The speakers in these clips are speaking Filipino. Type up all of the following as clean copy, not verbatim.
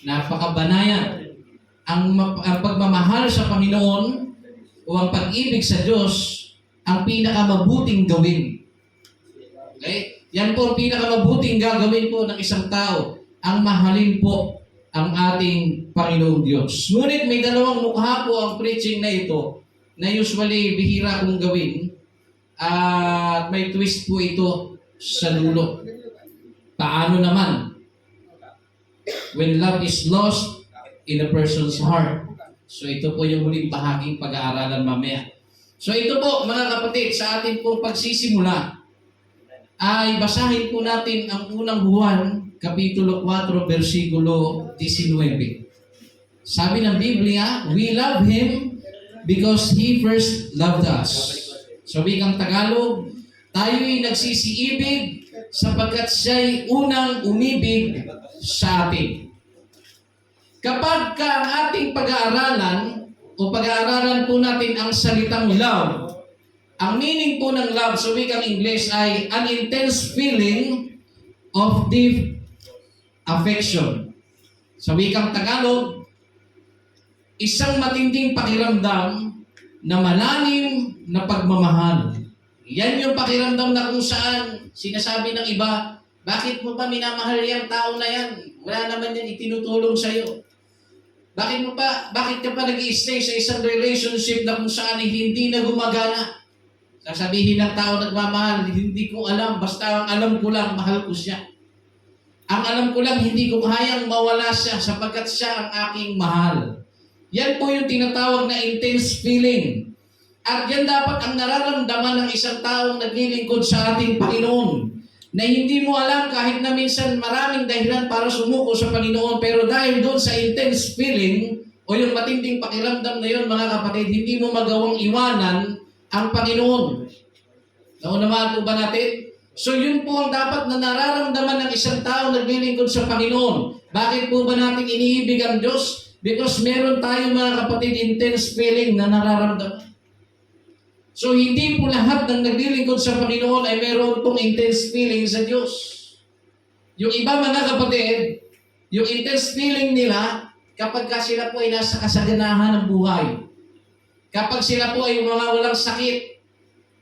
napakabanayan. Ang pagmamahal sa Panginoon o ang pag-ibig sa Diyos ang pinakamabuting gawin. Okay? Yan po ang pinakamabuting gagawin po ng isang tao. Ang mahalin po ang ating Panginoong Diyos. Ngunit may dalawang mukha po ang preaching na ito na usually bihira kong gawin at may twist po ito sa dulo. Paano naman? When love is lost in a person's heart. So ito po yung huling bahaging pag-aaralan mamaya. So ito po mga kapatid, sa ating pong pagsisimula ay basahin po natin ang unang Juan, Kapitulo 4, versikulo 19. Sabi ng Biblia, we love Him because He first loved us. So wikang Tagalog, tayo'y nagsisiibig sapagkat Siya'y unang umibig sa atin. Kapag ang ating pag-aaralan o pag-aaralan po natin ang salitang love, ang meaning po ng love sa wikang English ay an intense feeling of deep affection. Sa wikang Tagalog, isang matinding pakiramdam na malalim na pagmamahal. Yan yung pakiramdam na kung saan sinasabi ng iba, bakit mo pa minamahal yung tao na yan? Wala naman yan itinutulong sa'yo. Bakit ka pa nag-i-stay sa isang relationship na kung saan hindi na gumagana? Sasabihin ng tao nagmamahal, hindi ko alam, basta ang alam ko lang, mahal ko siya. Ang alam ko lang, hindi ko kayang mawala siya sapagkat siya ang aking mahal. Yan po yung tinatawag na intense feeling. At yan dapat ang nararamdaman ng isang taong naglilingkod sa ating Panginoon. Na hindi mo alam kahit na minsan maraming dahilan para sumuko sa Panginoon, pero dahil doon sa intense feeling o yung matinding pakiramdam na yun mga kapatid, hindi mo magawang iwanan ang Panginoon. Naunawahan po ba natin? So yun po ang dapat na nararamdaman ng isang tao naglilingkod sa Panginoon. Bakit po ba natin iniibig ang Diyos? Because meron tayo mga kapatid intense feeling na nararamdaman. So hindi po lahat ng naglilingkod sa Panginoon ay meron pong intense feeling sa Diyos. Yung iba mga kapatid, yung intense feeling nila kapag sila po ay nasa kasaganahan ng buhay. Kapag sila po ay mga walang sakit,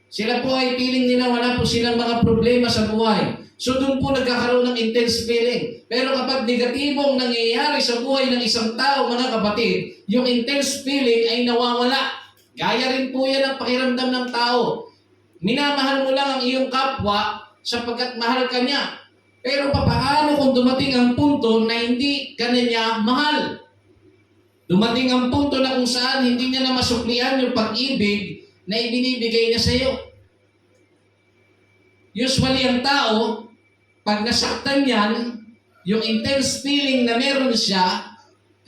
sila po ay feeling nila wala po silang mga problema sa buhay. So doon po nagkakaroon ng intense feeling. Pero kapag negatibong nangyayari sa buhay ng isang tao, mga kapatid, yung intense feeling ay nawawala. Gaya rin po yan ang pakiramdam ng tao. Minamahal mo lang ang iyong kapwa sapagkat mahal ka niya. Pero papaano kung dumating ang punto na hindi ka na niya mahal? Dumating ang punto na kung saan hindi niya na masuklian yung pag-ibig na ibinibigay niya sa iyo. Usually ang tao, pag nasaktan yan, yung intense feeling na meron siya,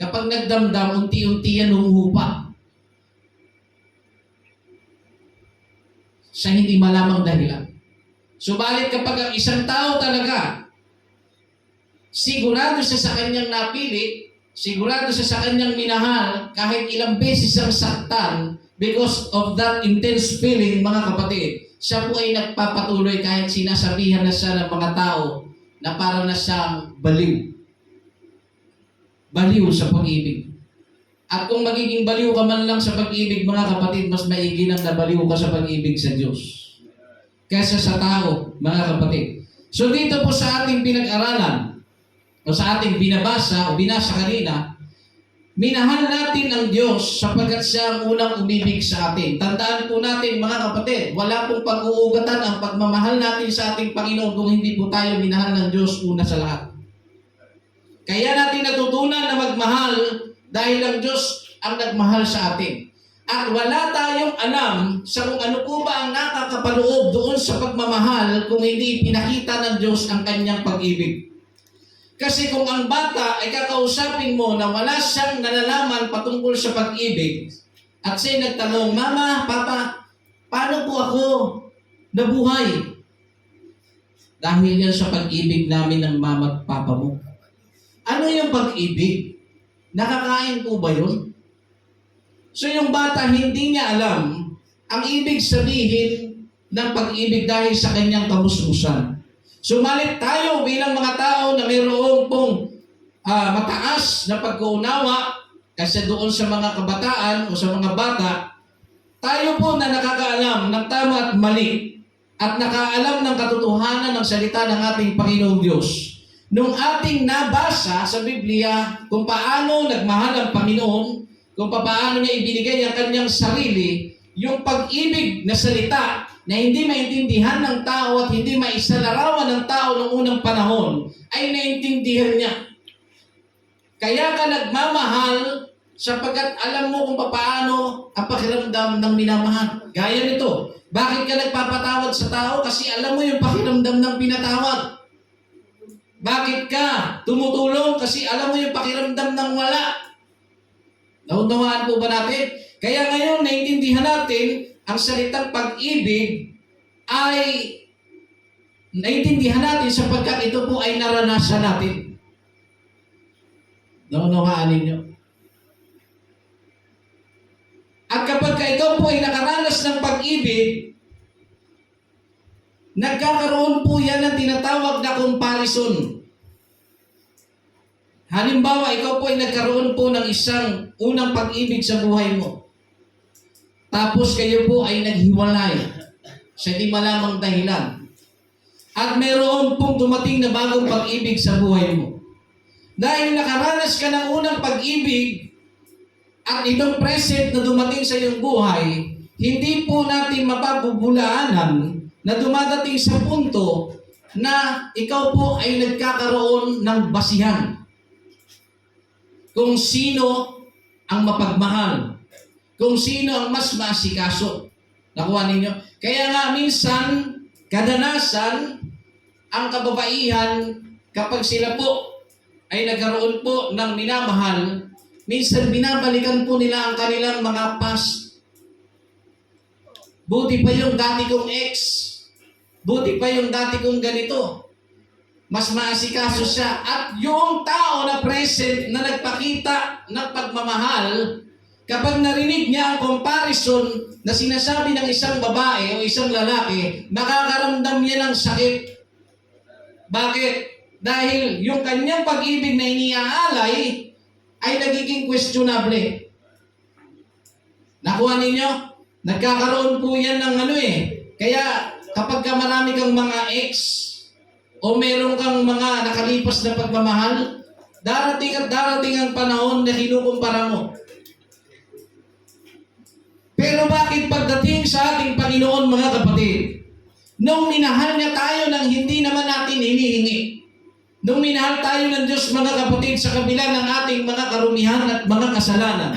kapag nagdamdam, unti-unti yan humuhupa. Sa hindi malamang dahilan. Subalit kapag ang isang tao talaga, sigurado siya sa kanyang napili, sigurado siya sa kanyang minahal, kahit ilang beses ang saktan, because of that intense feeling, mga kapatid, siya po ay nagpapatuloy kahit sinasabihan na siya ng mga tao na parang na siyang baliw. Baliw sa pag-ibig. At kung magiging baliw ka man lang sa pag-ibig, mga kapatid, mas maigi nang nabaliw ka sa pag-ibig sa Diyos kaysa sa tao, mga kapatid. So dito po sa ating pinag-aralan, o sa ating binabasa o binasa kanina, minahal natin ang Diyos sapagkat siya ang unang umibig sa atin. Tandaan po natin mga kapatid, wala pong pag-uugatan ang pagmamahal natin sa ating Panginoon kung hindi po tayo minahal ng Diyos una sa lahat. Kaya natin natutunan na magmahal dahil ang Diyos ang nagmahal sa atin. At wala tayong alam sa kung ano po ba ang nakakapaloob doon sa pagmamahal kung hindi pinakita ng Diyos ang kanyang pag-ibig. Kasi kung ang bata ay kakausapin mo na wala siyang nalalaman patungkol sa pag-ibig at siya'y nagtanong, Mama, Papa, paano po ako nabuhay? Dahil yan sa pag-ibig namin ng mama at papa mo. Ano yung pag-ibig? Nakakain po ba yun? So yung bata hindi niya alam ang ibig sabihin ng pag-ibig dahil sa kanyang kamusmusan. Sumalit tayo bilang mga tao na mayroong pong mataas na pagkaunawa kasi doon sa mga kabataan o sa mga bata, tayo po na nakakaalam ng tama at mali at nakaalam ng katotohanan ng salita ng ating Panginoong Diyos. Nung ating nabasa sa Biblia kung paano nagmahal ang Panginoon, kung paano niya ibinigay ang kanyang sarili, yung pag-ibig na salita na hindi maintindihan ng tao at hindi maisalarawan ng tao noong unang panahon, ay naintindihan niya. Kaya ka nagmamahal sapagkat alam mo kung paano ang pakiramdam ng minamahal. Gaya nito, bakit ka nagpapatawad sa tao? Kasi alam mo yung pakiramdam ng pinatawad. Bakit ka tumutulong? Kasi alam mo yung pakiramdam ng wala. Naunawaan po ba natin? Kaya ngayon, naintindihan natin ang salitang pag-ibig ay naintindihan natin sapagkat ito po ay naranasan natin. Naunawaan ninyo? At kapag ikaw po ay nakaranas ng pag-ibig, nagkakaroon po yan ng tinatawag na comparison. Halimbawa, ikaw po ay nagkaroon po ng isang unang pag-ibig sa buhay mo. Tapos kayo po ay naghiwalay sa di malamang dahilan. At mayroon pong dumating na bagong pag-ibig sa buhay mo. Dahil nakaranas ka ng unang pag-ibig at itong present na dumating sa iyong buhay, hindi po natin mapabubulaanan na dumadating sa punto na ikaw po ay nagkakaroon ng basihan. Kung sino ang mapagmahal. Kung sino ang mas maasikaso. Nakuha ninyo? Kaya nga minsan, kadalasan, ang kababaihan, kapag sila po ay nagkaroon po ng minamahal, minsan binabalikan po nila ang kanilang mga past. Buti pa yung dati kong ex. Buti pa yung dati kong ganito. Mas maasikaso siya. At yung tao na present na nagpakita ng pagmamahal, kapag narinig niya ang comparison na sinasabi ng isang babae o isang lalaki, makakaramdam niya ng sakit. Bakit? Dahil yung kanyang pag-ibig na iniaalay ay nagiging questionable. Nakuha ninyo? Nagkakaroon po yan ng Kaya kapag marami kang mga ex o meron kang mga nakalipas na pagmamahal, darating at darating ang panahon na kinukumpara mo. Pero bakit pagdating sa ating Panginoon, mga kapatid, nung minahal niya tayo ng hindi naman natin hinihingi, nung minahal tayo ng Diyos, mga kapatid, sa kabila ng ating mga karumihan at mga kasalanan,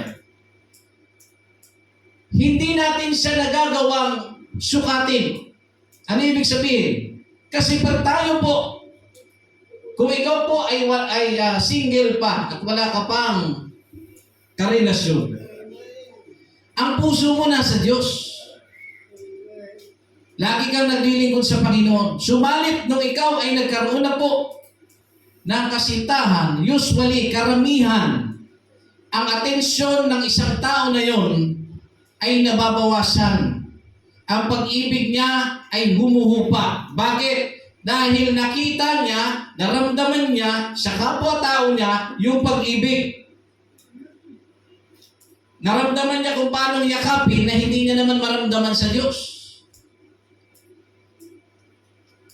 hindi natin siya nagagawang sukatin. Ano ibig sabihin? Kasi pag tayo po, kung ikaw po ay single pa at wala ka pang karelasyon, ang puso mo nasa Diyos. Lagi kang naglilingkod sa Panginoon. Sumalit nung ikaw ay nagkaroon na po ng kasintahan, usually karamihan, ang atensyon ng isang tao na yon ay nababawasan. Ang pag-ibig niya ay humuhupa. Bakit? Dahil nakita niya, naramdaman niya sa kapwa-tao niya yung pag-ibig. Naramdaman niya kung paano yakapin na hindi niya naman maramdaman sa Diyos.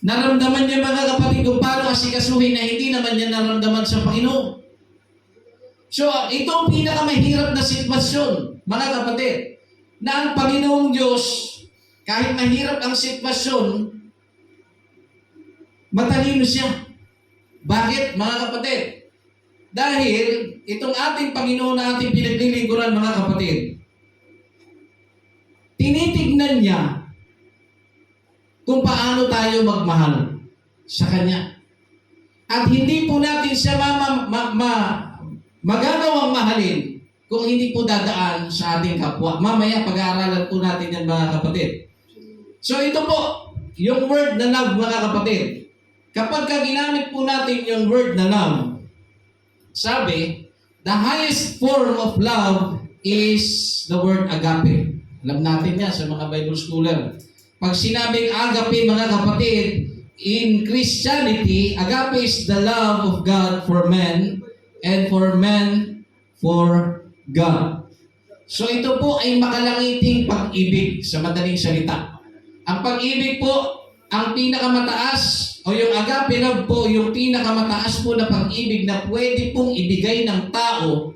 Naramdaman niya, mga kapatid, kung paano asikasuhin na hindi naman niya naramdaman sa Panginoon. So, ito ang pinakamahirap na sitwasyon, mga kapatid, na ang Panginoong Diyos, kahit mahirap ang sitwasyon, matalino siya. Bakit, mga kapatid? Dahil itong ating Panginoon na ating pinaglilingkuran, mga kapatid, tinitignan niya kung paano tayo magmahal sa Kanya. At hindi po natin siya magagawang mahalin kung hindi po dadaan sa ating kapwa. Mamaya pag-aaralan po natin yan, mga kapatid. So ito po, yung word na love, mga kapatid. Kapag ginamit po natin yung word na love, sabi, the highest form of love is the word agape. Alam natin yan sa mga Bible scholar. Pag sinabing agape, mga kapatid, in Christianity, agape is the love of God for men and for man, for God. So ito po ay makalangiting pag-ibig sa madaling salita. Ang pag-ibig po, ang pinakamataas o yung agape love po, yung pinakamataas po na pag-ibig na pwede pong ibigay ng tao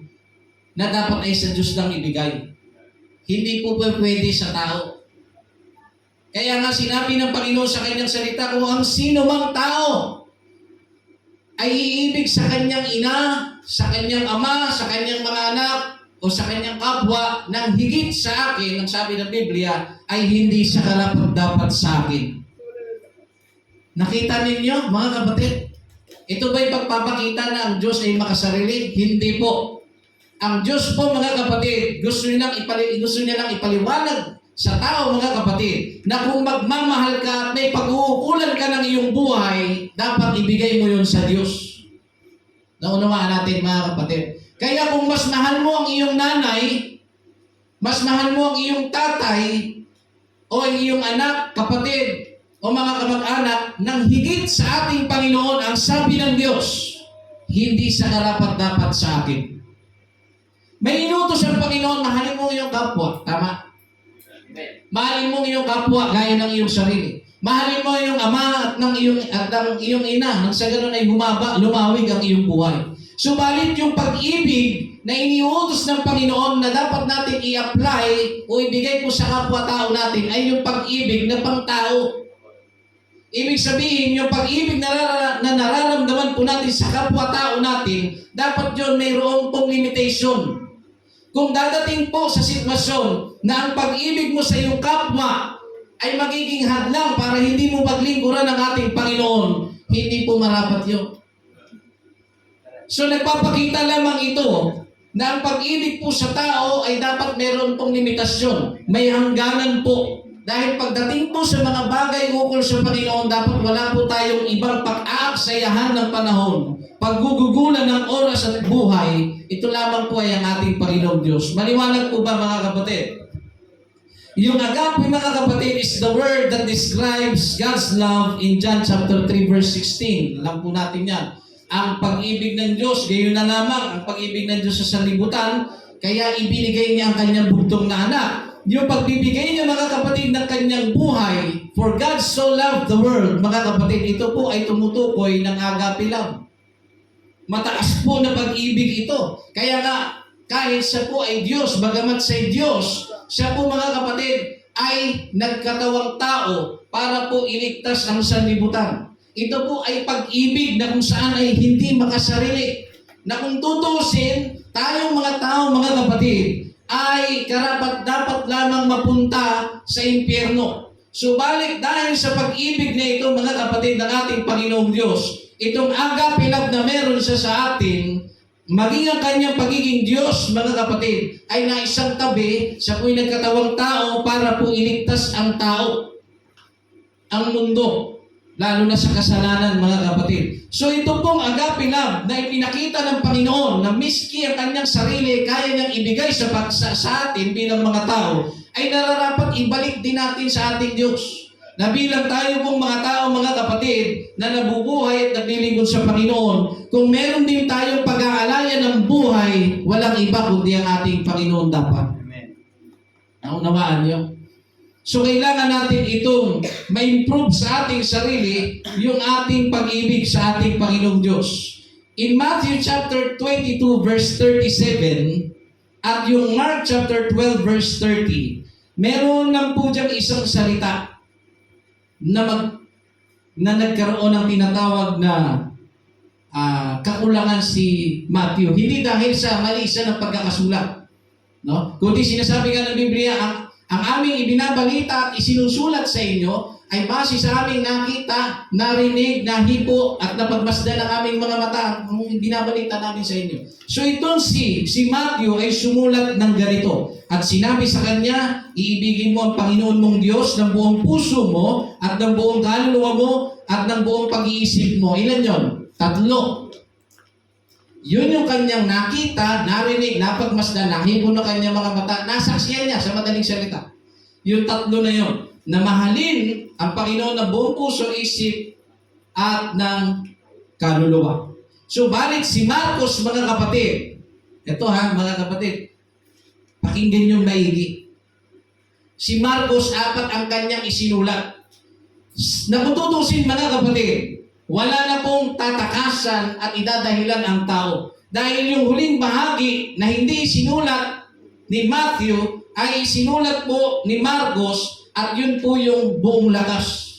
na dapat ay sa Diyos lang ibigay. Hindi po pwede sa tao. Kaya nga sinabi ng Panginoon sa kanyang salita, kung ang sino mang tao ay iibig sa kanyang ina, sa kanyang ama, sa kanyang mga anak, o sa kanyang kapwa, nang higit sa akin, ang sabi ng Biblia, ay hindi siya karapat-dapat sa akin. Nakita ninyo, mga kapatid? Ito ba'y pagpapakita na ang Diyos ay makasarili? Hindi po. Ang Diyos po, mga kapatid, gusto niya lang ipaliwanag sa tao, mga kapatid, na kung magmamahal ka at may pag-uukulan ka ng iyong buhay, dapat ibigay mo yun sa Diyos. Naunawaan natin, mga kapatid. Kaya kung mas mahal mo ang iyong nanay, mas mahal mo ang iyong tatay, o ang iyong anak, kapatid, o mga kamag-anak, nang higit sa ating Panginoon, ang sabi ng Diyos, hindi sa karapat-dapat sa akin. May inutos ang Panginoon, mahalin mo iyong kapwa. Tama? Mahalin mo iyong kapwa gaya ng iyong sarili. Mahalin mo iyong ama at ng iyong ina. Nang sa ganun ay lumawig ang iyong buhay. Subalit yung pag-ibig na iniutos ng Panginoon na dapat natin i-apply o ibigay po sa kapwa-tao natin ay yung pag-ibig na pang-tao. Ibig sabihin, yung pag-ibig na nararamdaman po natin sa kapwa-tao natin, dapat yun mayroong pong limitation. Kung dadating po sa sitwasyon na ang pag-ibig mo sa iyong kapwa ay magiging hadlang para hindi mo paglingkuran ng ating Panginoon, hindi po marapat yun. So nagpapakita lamang ito na ang pag-ibig po sa tao ay dapat meron pong limitasyon. May hangganan po. Dahil pagdating po sa mga bagay ukol sa Panginoon, dapat wala po tayong ibang pag-aaksayahan ng panahon. Paggugugulan ng oras at buhay, ito lamang po ay ang ating Panginoon Diyos. Maliwanag po ba, mga kapatid? Yung agape, mga kapatid, is the word that describes God's love in John chapter 3 verse 16. Alam po natin yan. Ang pag-ibig ng Diyos, gayon na lamang ang pag-ibig ng Diyos sa sanlibutan, kaya ibinigay niya ang kanyang bugtong na anak. Yung pagbibigay niya, mga kapatid, ng kanyang buhay, for God so loved the world, mga kapatid, ito po ay tumutukoy ng agape love. Mataas po na pag-ibig ito. Kaya nga, kahit siya po ay Diyos, bagamat siya Diyos, siya po, mga kapatid, ay nagkatawang tao para po iligtas ang sanlibutan. Ito po ay pag-ibig na kung saan ay hindi makasarili. Na kung tutusin, tayong mga tao, mga kapatid, ay karapat-dapat lamang mapunta sa impyerno. Subalit dahil sa pag-ibig na ito, mga kapatid, ng ating Panginoong Diyos, itong agape love na meron siya sa atin, maging ang kanyang pagiging Diyos, mga kapatid, ay naisang tabi, siya po'y nagkatawang tao para po iligtas ang tao, ang mundo, lalo na sa kasalanan, mga kapatid. So ito pong agape love na ipinakita ng Panginoon na miski ang kanyang sarili kaya niyang ibigay sa atin bilang mga tao, ay nararapat ibalik din natin sa ating Diyos. Na bilang tayo pong mga tao, mga kapatid, na nabubuhay at naglilingkod sa Panginoon, kung meron din tayong pag-aalaya ng buhay, walang iba kundi ang ating Panginoon dapat. Amen. Naunawaan niyo? So kailangan natin itong ma-improve sa ating sarili yung ating pag-ibig sa ating Panginoong Diyos. In Matthew chapter 22 verse 37 at yung Mark chapter 12 verse 30, meron lang po diyang isang salita na nagkaroon ng tinatawag na kakulangan si Matthew. Hindi dahil sa mali siya ng pagkakasulat, no? Kundi sinasabi nga ng Biblia, ang aming ibinabalita at isinusulat sa inyo ay base sa aming nakita, narinig, nahipo at napagmasdan ng aming mga mata ang binabalita namin sa inyo. So itong si Matthew ay sumulat ng ganito. At sinabi sa kanya, iibigin mo ang Panginoon mong Diyos ng buong puso mo at ng buong kaluluwa mo at ng buong pag-iisip mo. Ilan yon? 3. Yun yung kanyang nakita, narinig, napagmasdan, nahipo ng kanyang mga mata, nasaksiyan niya sa madaling salita. Yung 3 na yun, na mahalin ang Panginoon ng buong puso, isip, at ng kaluluwa. Subalit si Marcos, mga kapatid, ito mga kapatid, pakinggan yung maigi. Si Marcos, 4 ang kanyang isinulat. Na kung tutusin, mga kapatid, wala na pong tatakasan at idadahilan ang tao. Dahil yung huling bahagi na hindi sinulat ni Matthew ay sinulat po ni Marcos at yun po yung buong lakas.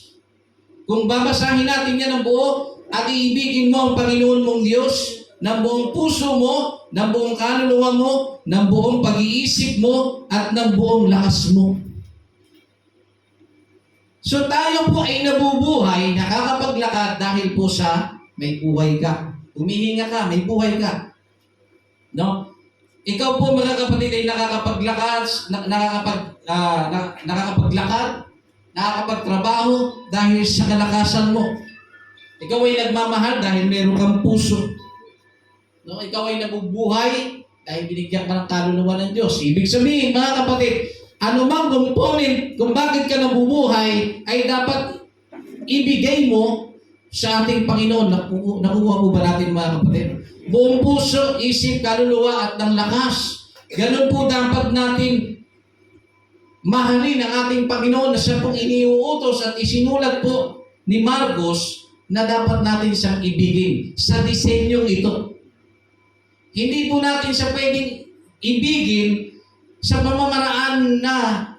Kung babasahin natin yan ng buo at iibigin mo ang Panginoon mong Diyos ng buong puso mo, ng buong kaluluwa mo, ng buong pag-iisip mo, at ng buong lakas mo. So tayo po ay nabubuhay, nakakapaglakad dahil po sa may buhay ka. Humihinga ka, may buhay ka. No? Ikaw po, mga kapatid, ay nakakapaglakad, nakakapagtrabaho dahil sa kalakasan mo. Ikaw ay nagmamahal dahil meron kang puso. No? Ikaw ay nabubuhay dahil binigyan ka ng kaluluwa ng Diyos. Ibig sabihin, mga kapatid, anumang component kung bakit ka nabubuhay ay dapat ibigay mo sa ating Panginoon. Nakuha po ba natin, mga kapatid? Buong puso, isip, kaluluwa at ng lakas. Ganun po dapat natin mahalin ang ating Panginoon na siya pong iniuutos at isinulat po ni Marcos na dapat natin siyang ibigin sa disenyong ito. Hindi po natin siya pwedeng ibigin sa pamamaraan na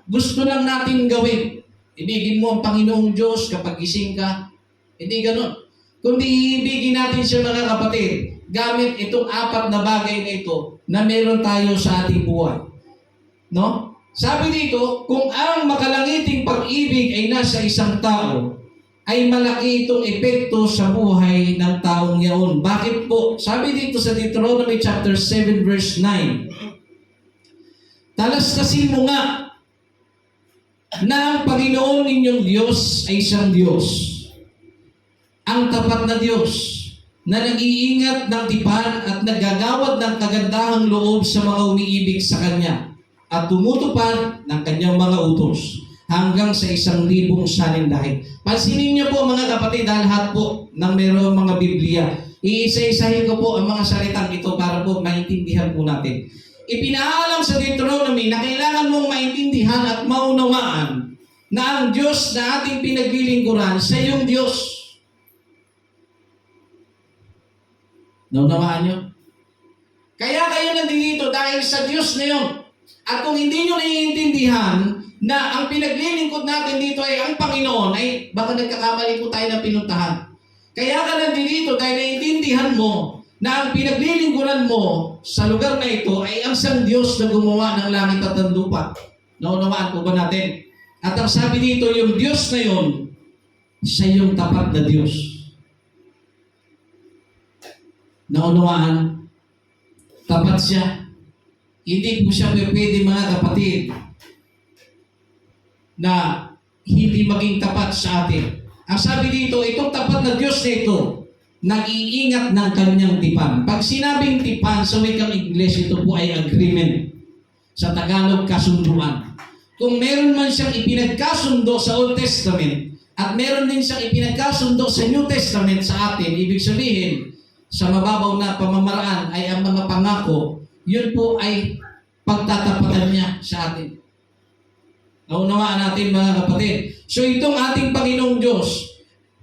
gusto lang natin gawin. Ibigin mo ang Panginoong Diyos kapag gising ka. Hindi ganun. Kundi ibigin natin siya, mga kapatid, gamit itong 4 na bagay na ito na meron tayo sa ating buhay. No? Sabi dito, kung ang makalangiting pag-ibig ay nasa isang tao, ay malaki itong epekto sa buhay ng taong yaon. Bakit po? Sabi dito sa Deuteronomy chapter 7 verse 9, talastasin mo nga na ang Panginoon ninyong Diyos ay isang Diyos, ang tapat na Diyos, na nag-iingat ng tipan at nagagawad ng kagandahang loob sa mga umiibig sa Kanya at tumutupad ng Kanyang mga utos hanggang sa 1,000 sanindahin. Pansinin niyo po, mga kapatid, lahat po ng mayroong mga Biblia. Iisa-isahin ko po ang mga salitang ito para po maintindihan po natin. Ipinaalam sa Deuteronomy na kailangan mong maintindihan at maunawaan na ang Diyos na ating pinaglilingkuran sa iyong Diyos. Naunawaan niyo? Kaya kayo nandito dahil sa Diyos na yun. At kung hindi nyo naiintindihan na ang pinaglilingkod natin dito ay ang Panginoon, ay baka nagkakamali po tayo ng pinuntahan. Kaya ka nandito dahil naiintindihan mo na ang pinaglilingkuran mo sa lugar na ito ay ang isang Diyos na gumawa ng langit at ng lupa. Naunawaan po ba natin? At ang sabi dito, yung Diyos na yun, siya yung tapat na Diyos. Naunawaan? Tapat siya. Hindi po siya pwede, mga kapatid, na hindi maging tapat sa atin. Ang sabi dito, itong tapat na Diyos na ito, nag-iingat ng kanyang tipan. Pag sinabing tipan sa wikang English, ito po ay agreement. Sa Tagalog, kasunduan. Kung meron man siyang ipinagkasundo sa Old Testament, at meron din siyang ipinagkasundo sa New Testament sa atin, ibig sabihin, sa mababaw na pamamaraan ay ang mga pangako, yun po ay pagtatapatan niya sa atin. Naunawaan natin, mga kapatid. So itong ating Panginoong Diyos,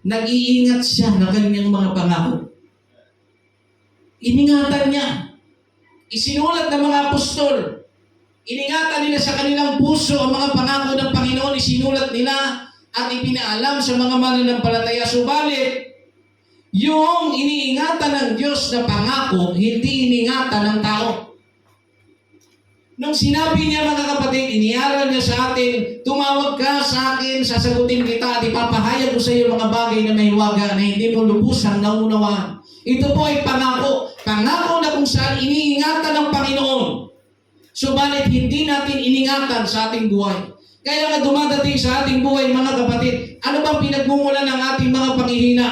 nag-iingat siya ng kanyang mga pangako. Iningatan niya. Isinulat ng mga apostol. Iningatan nila sa kanilang puso ang mga pangako ng Panginoon. Isinulat nila at ipinaalam sa mga mananampalataya. Subalit, yung iniingatan ng Diyos na pangako, hindi iningatan ng tao. Nung sinabi niya, mga kapatid, iniaral niya sa atin, tumawag ka sa akin, sasagutin kita at ipapahayag ko sa iyo mga bagay na may hiwaga na hindi mo lubusang naunawaan. Ito po ay pangako. Pangako na kung saan iniingatan ng Panginoon. Subalit hindi natin iningatan sa ating buhay. Kaya nga dumadating sa ating buhay, mga kapatid, ano bang pinagmumulan ng ating mga panghihina?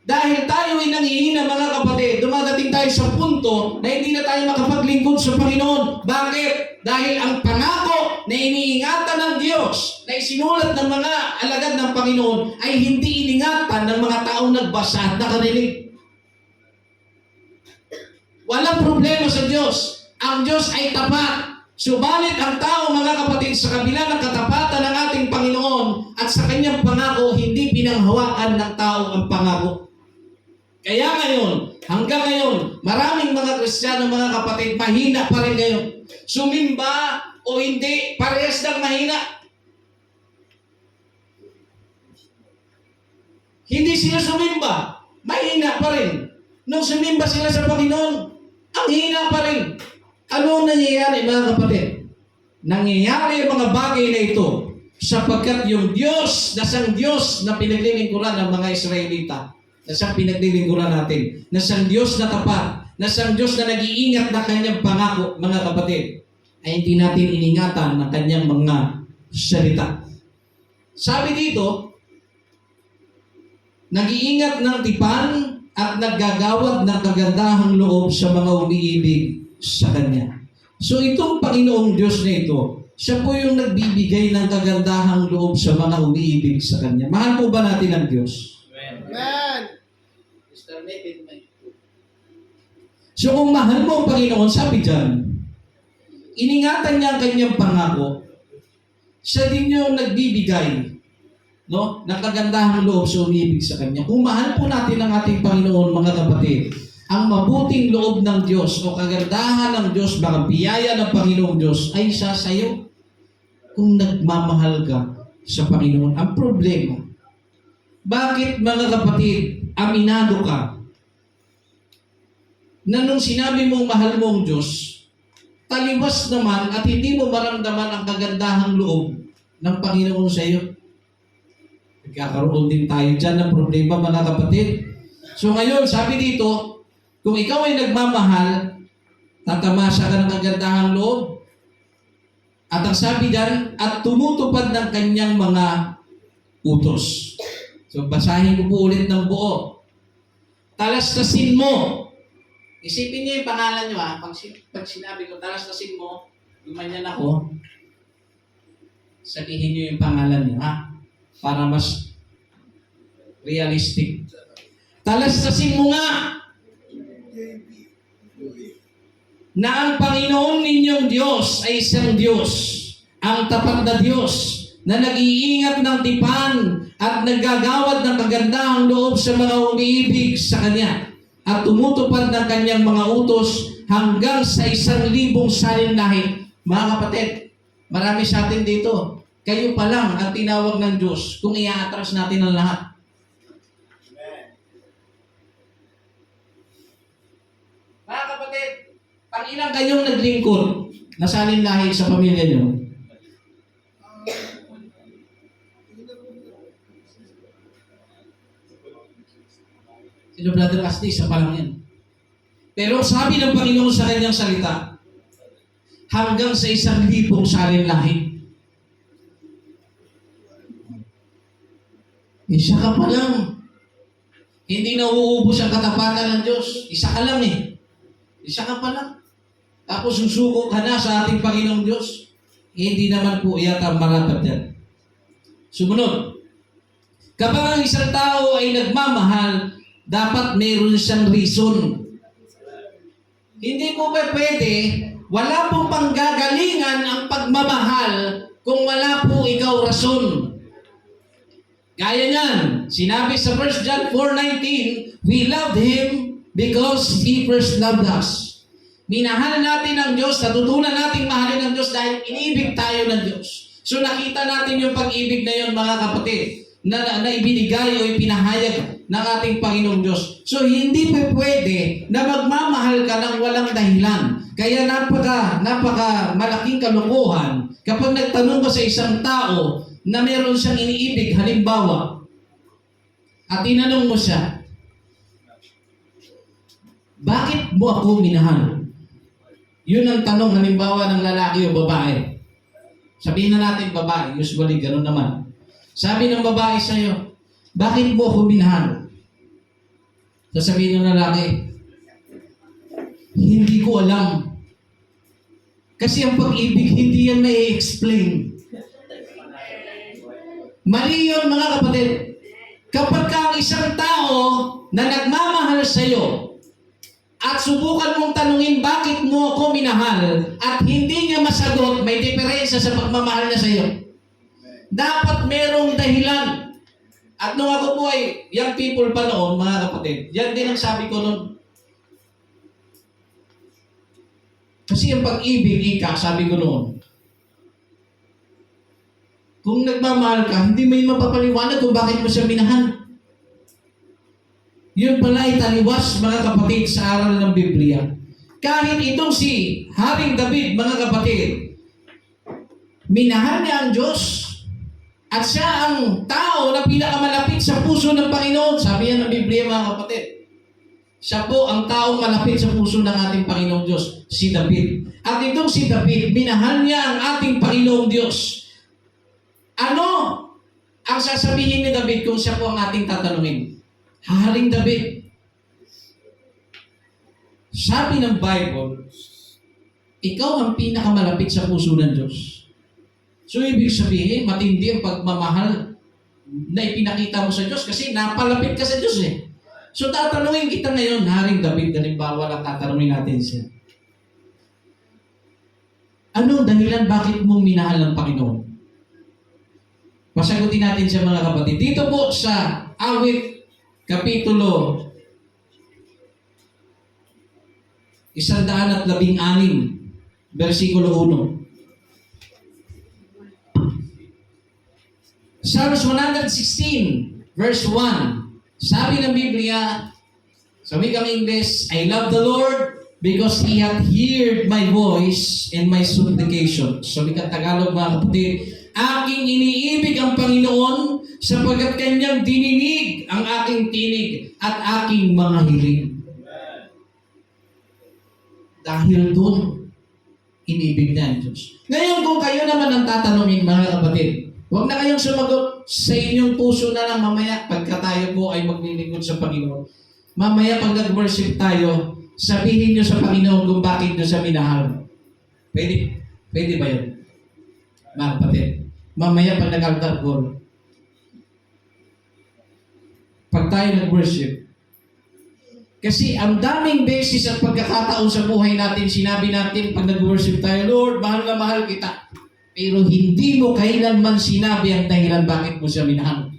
Dahil tayo ay nanghihina, mga kapatid, dumadating tayo sa punto na hindi na tayo makapaglingkod sa Panginoon. Bakit? Dahil ang pangako na iniingatan ng Diyos, na isinulat ng mga alagad ng Panginoon, ay hindi iningatan ng mga taong nagbasa at nakarinig. Walang problema sa Diyos. Ang Diyos ay tapat. Subalit ang tao, mga kapatid, sa kabila ng katapatan ng ating Panginoon at sa kanyang pangako, hindi pinanghawakan ng tao ang pangako. Kaya ngayon, hanggang ngayon, maraming mga Kristiyano, mga kapatid, mahina pa rin ngayon. Sumimba o hindi, parehas ng mahina. Hindi sila sumimba, mahina pa rin. Nung sumimba sila sa Panginoon, ang hina pa rin. Ano ang nangyayari, mga kapatid? Nangyayari ang mga bagay na ito sapagkat yung Diyos, nasang Diyos na pinaglilingkuran ng mga Israelita, nasang pinaglilingkuran natin, nasang Diyos na tapat, nasang Diyos na nag-iingat na kanyang pangako, mga kapatid, ay hindi natin iningatan ng kanyang mga salita. Sabi dito, nag-iingat ng tipan at naggagawad ng kagandahang loob sa mga umiibig sa Kanya. So itong Panginoong Diyos na ito, siya po yung nagbibigay ng kagandahang loob sa mga umiibig sa Kanya. Mahal po ba natin ang Diyos? Amen. So kung mahal mo ang Panginoon, sabi dyan, iningatan niya ang kanyang pangako, siya din yung nagbibigay, no, ng kagandahang loob sa umiibig sa Kanya. Kung mahal po natin ang ating Panginoon, mga kapatid, ang mabuting loob ng Diyos o kagandahan ng Diyos, baka biyaya ng Panginoong Diyos ay isa sa iyo kung nagmamahal ka sa Panginoon. Ang problema, bakit, mga kapatid, aminado ka na nung sinabi mong mahal mo ang Diyos, taliwas naman at hindi mo maramdaman ang kagandahang loob ng Panginoon sa iyo? Nagkakaroon din tayo dyan ng problema, mga kapatid. So ngayon, sabi dito, kung ikaw ay nagmamahal, tatamasa ka ng kagandahang loob. At ang sabi dyan, at tumutupad ng kanyang mga utos. So basahin ko po ulit ng buo. Talastasin mo. Isipin niyo yung pangalan niyo, ha. Pag sinabi ko, talastasin mo, gumanyan ako, sabihin niyo yung pangalan niyo, ha? Para mas realistic. Talastasin mo nga na ang Panginoon ninyong Diyos ay isang Diyos, ang tapat na Diyos, na nag-iingat ng tipan at naggagawad ng kagandahang loob sa mga umiibig sa Kanya at tumutupad ng Kanyang mga utos hanggang sa 1,000 salinlahi. Mga kapatid, marami sa atin dito. Kayo pa lang ang tinawag ng Diyos kung i-atras natin ang lahat. Mga kapatid, pag ilang kayong naglingkod na salinlahi sa pamilya nyo? Sino Brother Asti, isa pa lang yan. Pero sabi ng Panginoon sa kanyang salita, hanggang sa 1,000 salinlahi. Isa ka pa lang. Hindi na uuubos ang katapatan ng Diyos. Isa ka lang eh. Isa ka pa lang. Tapos susuko ka na sa ating Panginoong Diyos. Hindi naman po yata marapat yan. Sumunod. Kapag ang isang tao ay nagmamahal, dapat meron siyang reason. Hindi po ba pwede, wala pong panggagalingan ang pagmamahal kung wala po ikaw rason. Gaya niyan, sinabi sa 1 John 4:19, we loved Him because He first loved us. Minahal natin ang Diyos, natutunan natin mahalin ang Diyos dahil inibig tayo ng Diyos. So nakita natin yung pag-ibig na yun, mga kapatid, na ibinigay o ipinahayag ng ating Panginoong Diyos. So hindi pa pwede na magmamahal ka ng walang dahilan. Kaya napaka malaking kalokohan kapag nagtanong ka sa isang tao na meron siyang iniibig, halimbawa, at tinanong mo siya, bakit mo ako minahal? Yun ang tanong, halimbawa, ng lalaki o babae. Sabihin na natin babae, usually gano'n naman. Sabi ng babae sa'yo, bakit mo ako minahal? Sasabihin ng lalaki, hindi ko alam. Kasi ang pag-ibig, hindi yan na-explain. Mali yun, mga kapatid. Kapag ka ang isang tao na nagmamahal sa iyo at subukan mong tanungin bakit mo ako minahal at hindi niya masagot, may diferensya sa pagmamahal niya sa iyo. Dapat merong dahilan. At nung ako po ay young people pa noon, mga kapatid, yan din ang sabi ko noon. Kasi ang pag-ibig, sabi ko noon, kung nagmamahal ka, hindi mo yung mapapaliwanag kung bakit mo siya minahal. Yun pala ay taliwas, mga kapatid, sa aral ng Biblia. Kahit itong si Haring David, mga kapatid, minahal niya ang Diyos. At siya ang tao na pinakamalapit sa puso ng Panginoon. Sabi yan ng Biblia, mga kapatid. Siya po ang taong malapit sa puso ng ating Panginoong Diyos, si David. At itong si David, minahal niya ang ating Panginoong Diyos. Ano ang sasabihin ni David kung siya po ang ating tatanungin? Haring David. Sabi ng Bible, ikaw ang pinakamalapit sa puso ng Diyos. So, ibig sabihin, matindi ang pagmamahal na ipinakita mo sa Diyos kasi napalapit ka sa Diyos eh. So, tatanungin kita ngayon, Haring David, halimbawa lang tatanungin natin siya. Anong dahilan bakit mong minahal ng Panginoon? Pasagutin natin siya, mga kapatid. Dito po sa Awit, Kapitulo 116, versikulo 1. Psalms 116, verse 1. Sabi ng Biblia, sa wikang English, I love the Lord because He hath heard my voice and my supplication. Sa wikang Tagalog, mga kapatid, aking iniibig ang Panginoon sapagkat Kanyang dininig ang aking tinig at aking mga hiling. Dahil doon, inibig niya ang Diyos. Ngayon, kung kayo naman ang tatanungin, mga kapatid, huwag na kayong sumagot sa inyong puso na lang mamaya pagka tayo po ay maglilingkod sa Panginoon. Mamaya pag nag-worship tayo, sabihin nyo sa Panginoon kung bakit nyo siya minahal. Pwede? Pwede ba yun? Mga kapatid. Mamaya pag nag-altar call, pag tayo nag-worship, kasi ang daming beses at pagkakataon sa buhay natin, sinabi natin pag nag-worship tayo, Lord, mahal na mahal kita. Pero hindi mo kailanman sinabi ang dahilan bakit mo siya minahal.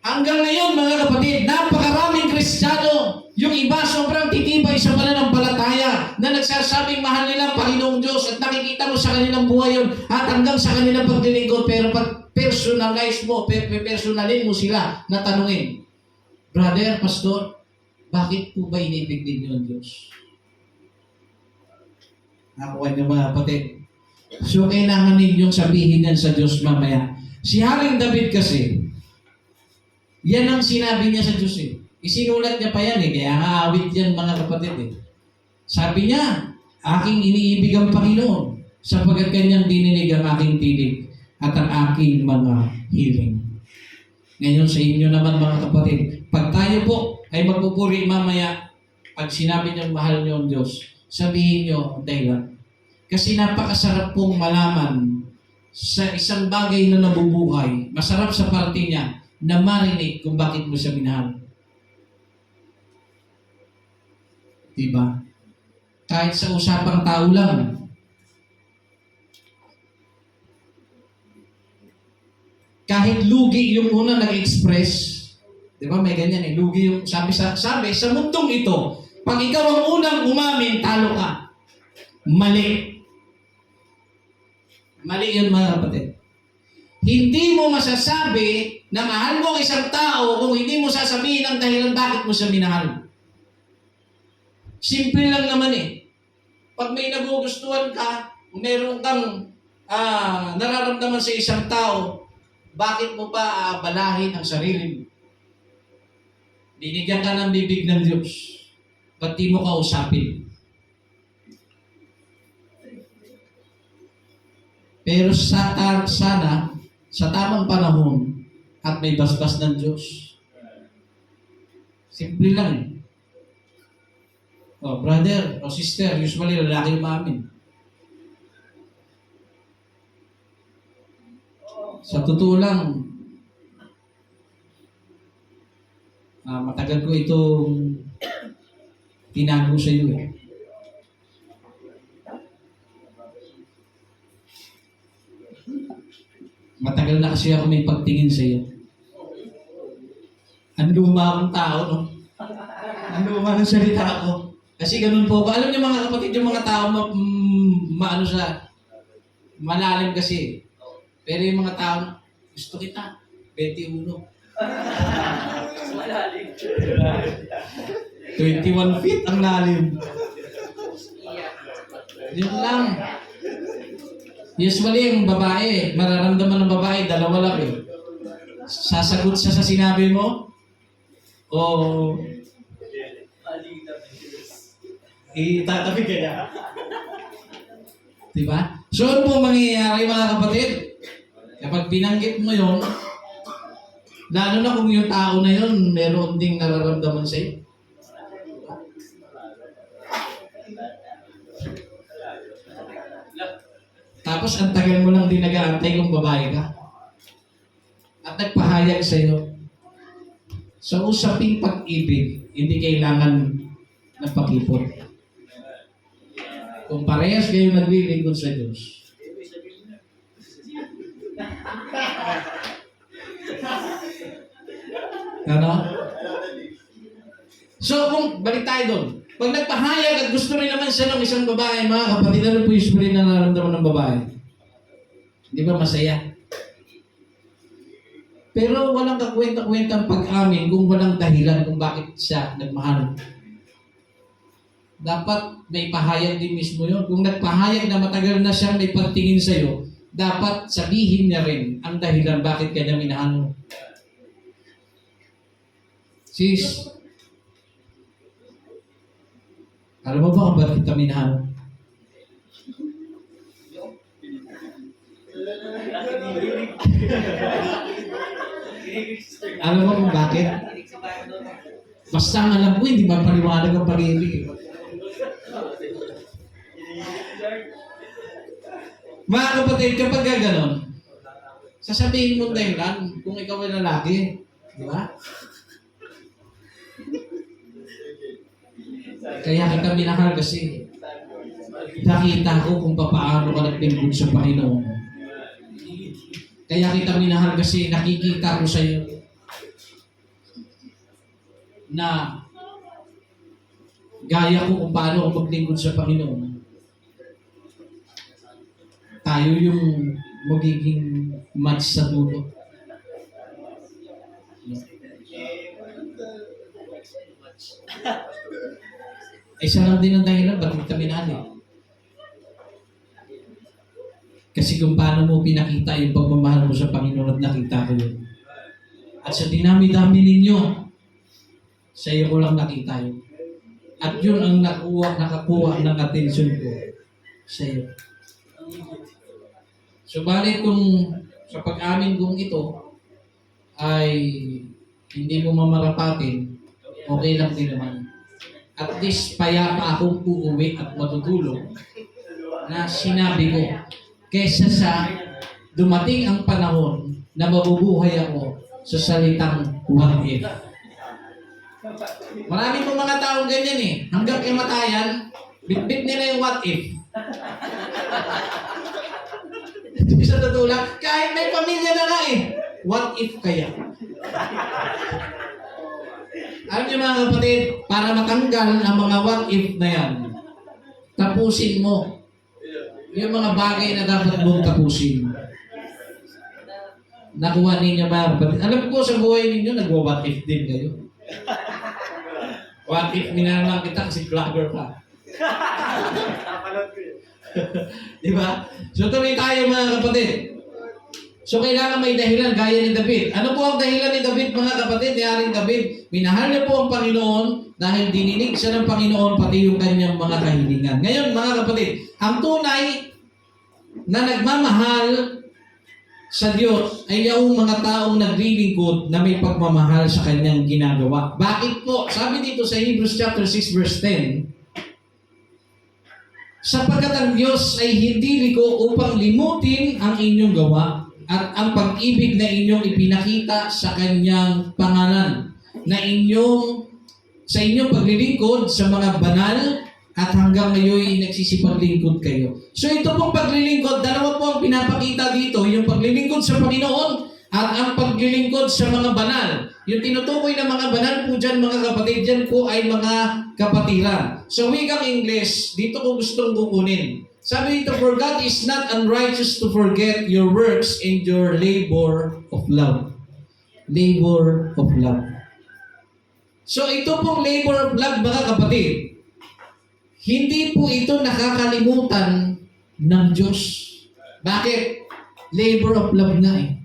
Hanggang ngayon, mga kapatid, napakaraming Kristiyano, yung iba sobrang titibay sa pananampalataya na nagsasabing mahal nila ang Panginoong Diyos at nakikita mo sa kanilang buhay yun at hanggang sa kanilang paglilingkod, pero pag personalize mo, personalin mo sila na tanungin, Brother, Pastor, bakit po ba inibig ninyo ang Diyos? Nakuha niyo, mga kapatid. So, kailangan ninyong sabihin yan sa Diyos mamaya. Si Haring David kasi, yan ang sinabi niya sa Diyos eh. Isinulat niya pa yan eh, kaya aawit yan, mga kapatid eh. Sabi niya, aking iniibig ang Panginoon sapagkat Kanyang dininig ang aking tinig at ang aking mga hiling. Ngayon sa inyo naman, mga kapatid, pag tayo po ay magpupuri mamaya, pag sinabi niyong mahal niyo ang Diyos, sabihin niyo ang dahilan. Kasi napakasarap pong malaman sa isang bagay na nabubuhay. Masarap sa parte niya na marinig kung bakit mo siya minahal. Diba? Kahit sa usapang tao lang. Kahit lugi yung una nag-express. Diba? May ganyan eh. Lugi yung sabi sa mundong ito, pag ikaw ang unang umamin, talo ka. Mali. Mali yun, mga kapatid. Hindi mo masasabi na mahal mo isang tao kung hindi mo sasabihin ang dahilan bakit mo siya minahal. Simple lang naman eh. Pag may nagugustuhan ka, meron kang nararamdaman sa isang tao, bakit mo pa balahin ang sarili mo? Binigyan ka ng bibig ng Diyos. Ba't di mo kausapin? Pero sana, sa tamang panahon, at may basbas ng Diyos. Simple lang eh. Oh, brother o sister, usually lalaki umamin. Sa totoo lang, matagal ko itong tinago sa iyo eh. Matagal na kasi ako may pagtingin sa iyo. Ang luma akong tao, no? Ang luma ng salita ko. Kasi ganun po ako. Alam niyo mga kapatid, yung mga tao maano sa malalim kasi. Pero yung mga tao, gusto kita. 21. 21 feet ang lalim. Yun lang. Usually, yung babae, mararamdaman ng babae, dalawa lang eh. Sasagot siya sa sinabi mo, o itatabi ka niya. Diba? So, ano po mangyayari mga kapatid? Kapag binanggit mo yon, lalo na kung yung tao na yon meron ding nararamdaman sa iyo. Tapos ang tagal mo lang din nag-aantay kung babae ka. At nagpahayag sa iyo. Sa usaping pag-ibig, hindi kailangan ng pakipot. Kung parehas kayo naglilingkod sa Diyos, ano? So, kung balik tayo doon, pag nagpahayag at gusto rin naman siya ng isang babae, mga kapatid, ano po yung spirit na nararamdaman ng babae? Di ba masaya? Pero walang kakwenta-kwenta ang pag-amin kung walang dahilan kung bakit siya nagmahal. Dapat may pahayag din mismo yun. Kung nagpahayag na matagal na siya may pagtingin sa'yo, dapat sabihin niya rin ang dahilan bakit kanya minahal. Sis, alam mo ba kung bakit kita minahal? Alam mo kung bakit? Basta ang alam ko, hindi mapaliwanag ang pag-ibig. Mga kapatid, kapag gano'n, sasabihin mo dahilan kung ikaw ay lalaki. Di ba? Kaya kita minahal kasi nakita ko kung paano ka naglingkod sa Panginoon. Kaya kita minahal kasi nakikita ko sa iyo na gaya ko kung paano ako maglingkod sa Panginoon. Tayo yung magiging match sa dulo. Isa lang din ang dahilan, ba't kita minahal eh? Kasi kung paano mo pinakita yung pagmamahal mo sa Panginoon at nakita ko yun. At sa dinami-dami ninyo, sa iyo ko lang nakita yun. At yun ang nakakuha ng atensyon ko sa iyo. Subalit kung sa pag-amin kong ito ay hindi mo mamarapatin, okay lang din naman. At least payapa akong uuwi at matutulog na sinabi ko, kesa sa dumating ang panahon na mabubuhay ako sa salitang what if. Marami pong mga taong ganyan eh. Hanggang kamatayan, bitbit nila yung what if. Sa totoo lang, kahit may pamilya na nga eh, what if kaya? Alam niyo mga kapatid, para matanggal ang mga what if na yan, tapusin mo yung mga bagay na dapat mong tapusin. Nakuha ninyo mga kapatid. Alam ko sa buhay ninyo, nagwa-what if din kayo. What if minanalang kita kasi vlogger ka? Di ba? So tuloy tayo mga kapatid. So kailangan may dahilan gaya ni David. Ano po ang dahilan ni David mga kapatid? Ni Haring David, minahal niya po ang Panginoon dahil dininig siya ng Panginoon pati yung kanyang mga kahilingan. Ngayon mga kapatid, ang tunay na nagmamahal sa Diyos ay yung mga taong naglilingkod na may pagmamahal sa kanyang ginagawa. Bakit po? Sabi dito sa Hebrews chapter 6 verse 10, sapagkat ang Diyos ay hindi liko upang limutin ang inyong gawa at ang pag-ibig na inyong ipinakita sa kanyang pangalan na inyong sa inyong paglilingkod sa mga banal at hanggang ngayon nagsisipaglingkod kayo. So ito pong paglilingkod, dalawa po ang pinapakita dito, yung paglilingkod sa Panginoon at ang paglilingkod sa mga banal. Yung tinutukoy na mga banal po dyan, mga kapatid, dyan po ay mga kapatiran. So wikang English, dito ko gustong kukunin. Sabi dito, for God is not unrighteous to forget your works and your labor of love. Labor of love. So ito pong labor of love, mga kapatid, hindi po ito nakakalimutan ng Diyos. Bakit? Labor of love nga eh.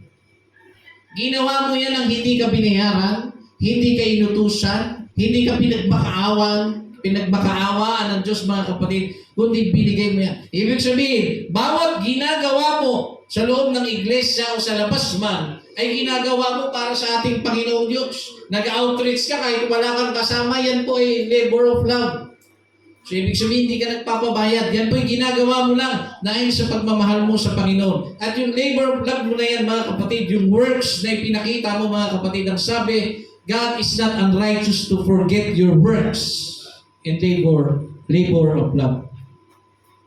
Ginawa mo yan ang hindi ka binayaran, hindi ka inutusan, hindi ka pinagmakaawaan ng Diyos, mga kapatid, kundi binigay mo yan. Ibig sabihin, bawat ginagawa mo sa loob ng iglesia o sa labas man, ay ginagawa mo para sa ating Panginoong Diyos. Nag-outreach ka kahit wala kang kasama, yan po ay labor of love. So, ibig sabihin, hindi ka nagpapabayad. Yan po yung ginagawa mo lang dahil sa pagmamahal mo sa Panginoon. At yung labor of love mo na yan, mga kapatid, yung works na ipinakita mo, mga kapatid, ang sabi, God is not unrighteous to forget your works and labor of love.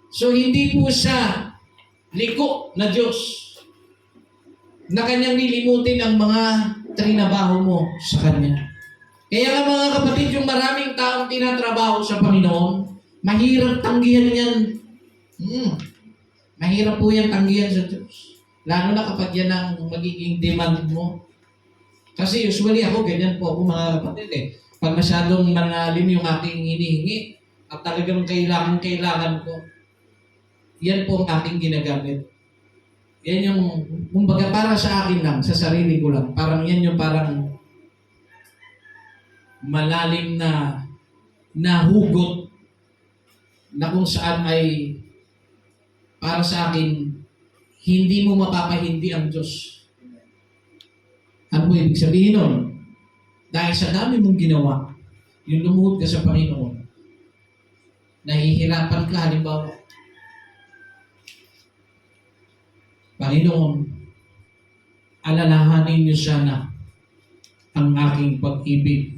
So, hindi po siya liko na Diyos na kanyang nilimutin ang mga trinabaho mo sa Kanya. Kaya nga, mga kapatid, yung maraming taong tinatrabaho sa Panginoon, mahirap tanggihan yan. Mahirap po yan tanggihan sa Diyos. Lalo na kapag yan ang magiging demand mo. Kasi usually ako, ganyan po ako, mga kapatid eh. Pag masyadong malalim yung aking hinihingi at talagang kailangan ko, yan po ang aking ginagamit. Yan yung, kumbaga para sa akin lang, sa sarili ko lang. Parang yan yung parang malalim na hugot na kung saan ay para sa akin, hindi mo mapapahindi ang Diyos. Ano mo ibig sabihin nun? Dahil sa dami mong ginawa, yung lumuhod ka sa Panginoon, nahihirapan ka, halimbawa, Panginoon, alalahanin niyo sana ang aking pag-ibig,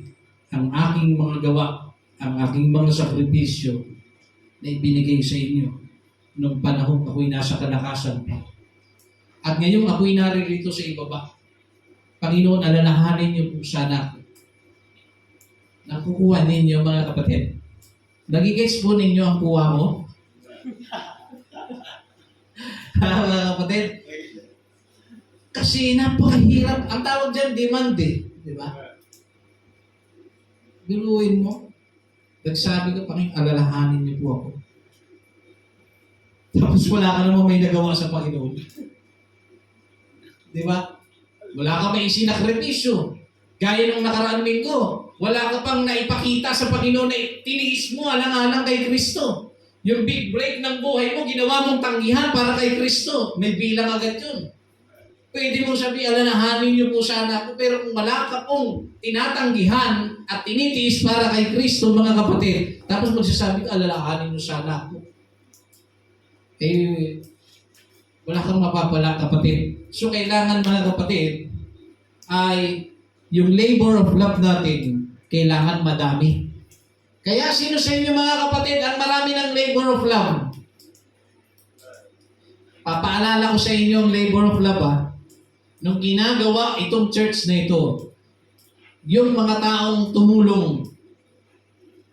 ang aking mga gawa, ang aking mga sakripisyo na ibinigay sa inyo nung panahon ako'y nasa kalakasan pa. At ngayon ako'y naririto sa ibaba. Panginoon, alalahanin niyo po sana ako. Nakukuha ninyo, mga kapatid. Nagigets po ninyo ang kuha mo? Mga kapatid? Kasi napakahirap. Ang tawag dyan, demand eh. Di ba? Biluin mo. Nagsabi ko, Panginoon, alalahanin niyo po ako. Tapos wala ka naman may nagawa sa Panginoon. Di ba? Wala ka may isinakripisyo. Gaya ng nakaraan linggo. Wala ka pang naipakita sa Panginoon na tiniis mo alang-alang kay Kristo. Yung big break ng buhay mo, ginawa mong tanggihan para kay Kristo. May bilang agad yun. Pwede mo sabihin, alalahanin niyo po sana ako, pero kung wala ka pong tinatanggihan at tinitiis para kay Kristo, mga kapatid, tapos magsasabi ka, alalahanin niyo sana ako. Eh, wala kang mapapala, kapatid. So, kailangan, mga kapatid, ay yung labor of love natin, kailangan madami. Kaya sino sa inyo, mga kapatid, ang marami ng labor of love? Papaalala ko sa inyo ang labor of love, nung ginagawa itong church na ito, yung mga taong tumulong,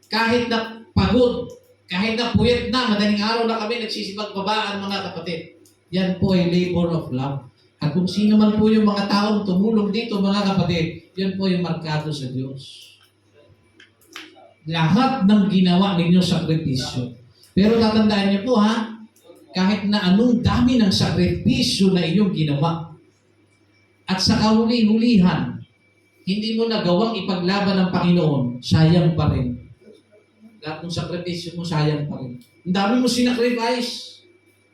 kahit na pagod, kahit na puyat na, madaling araw na kami nagsisipagbabaan, mga kapatid. Yan po ay labor of love. At kung sino man po yung mga taong tumulong dito, mga kapatid, yan po yung markado sa Diyos. Lahat ng ginawa ninyo sakripisyo. Pero tatandaan niyo po kahit na anong dami ng sakripisyo na inyong ginawa, at sa kahuli-hulihan, hindi mo nagawang ipaglaban ng Panginoon, sayang pa rin. Lahat ng sakripisyo mo, sayang pa rin. Ang dami mo sinacrifice.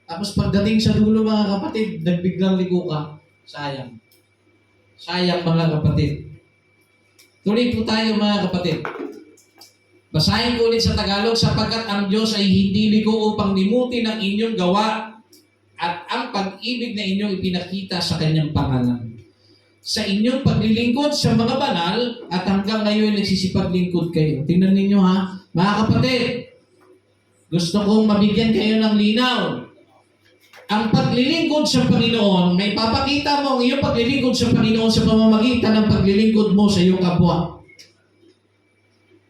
Tapos pagdating sa dulo, mga kapatid, nagbiglang ligo ka, sayang. Sayang, mga kapatid. Tuloy po tayo, mga kapatid. Basahin ko ulit sa Tagalog, sapagkat ang Diyos ay hindi ligo upang limutin ang inyong gawa at ang pag-ibig na inyong ipinakita sa Kanyang pangalan. sa inyong paglilingkod sa mga banal at hanggang ngayon nagsisipaglingkod kayo. Tingnan ninyo ha, mga kapatid. Gusto kong mabigyan kayo ng linaw. Ang paglilingkod sa Panginoon, may papakita mo ang iyong paglilingkod sa Panginoon sa pamamagitan ng paglilingkod mo sa iyong kapwa.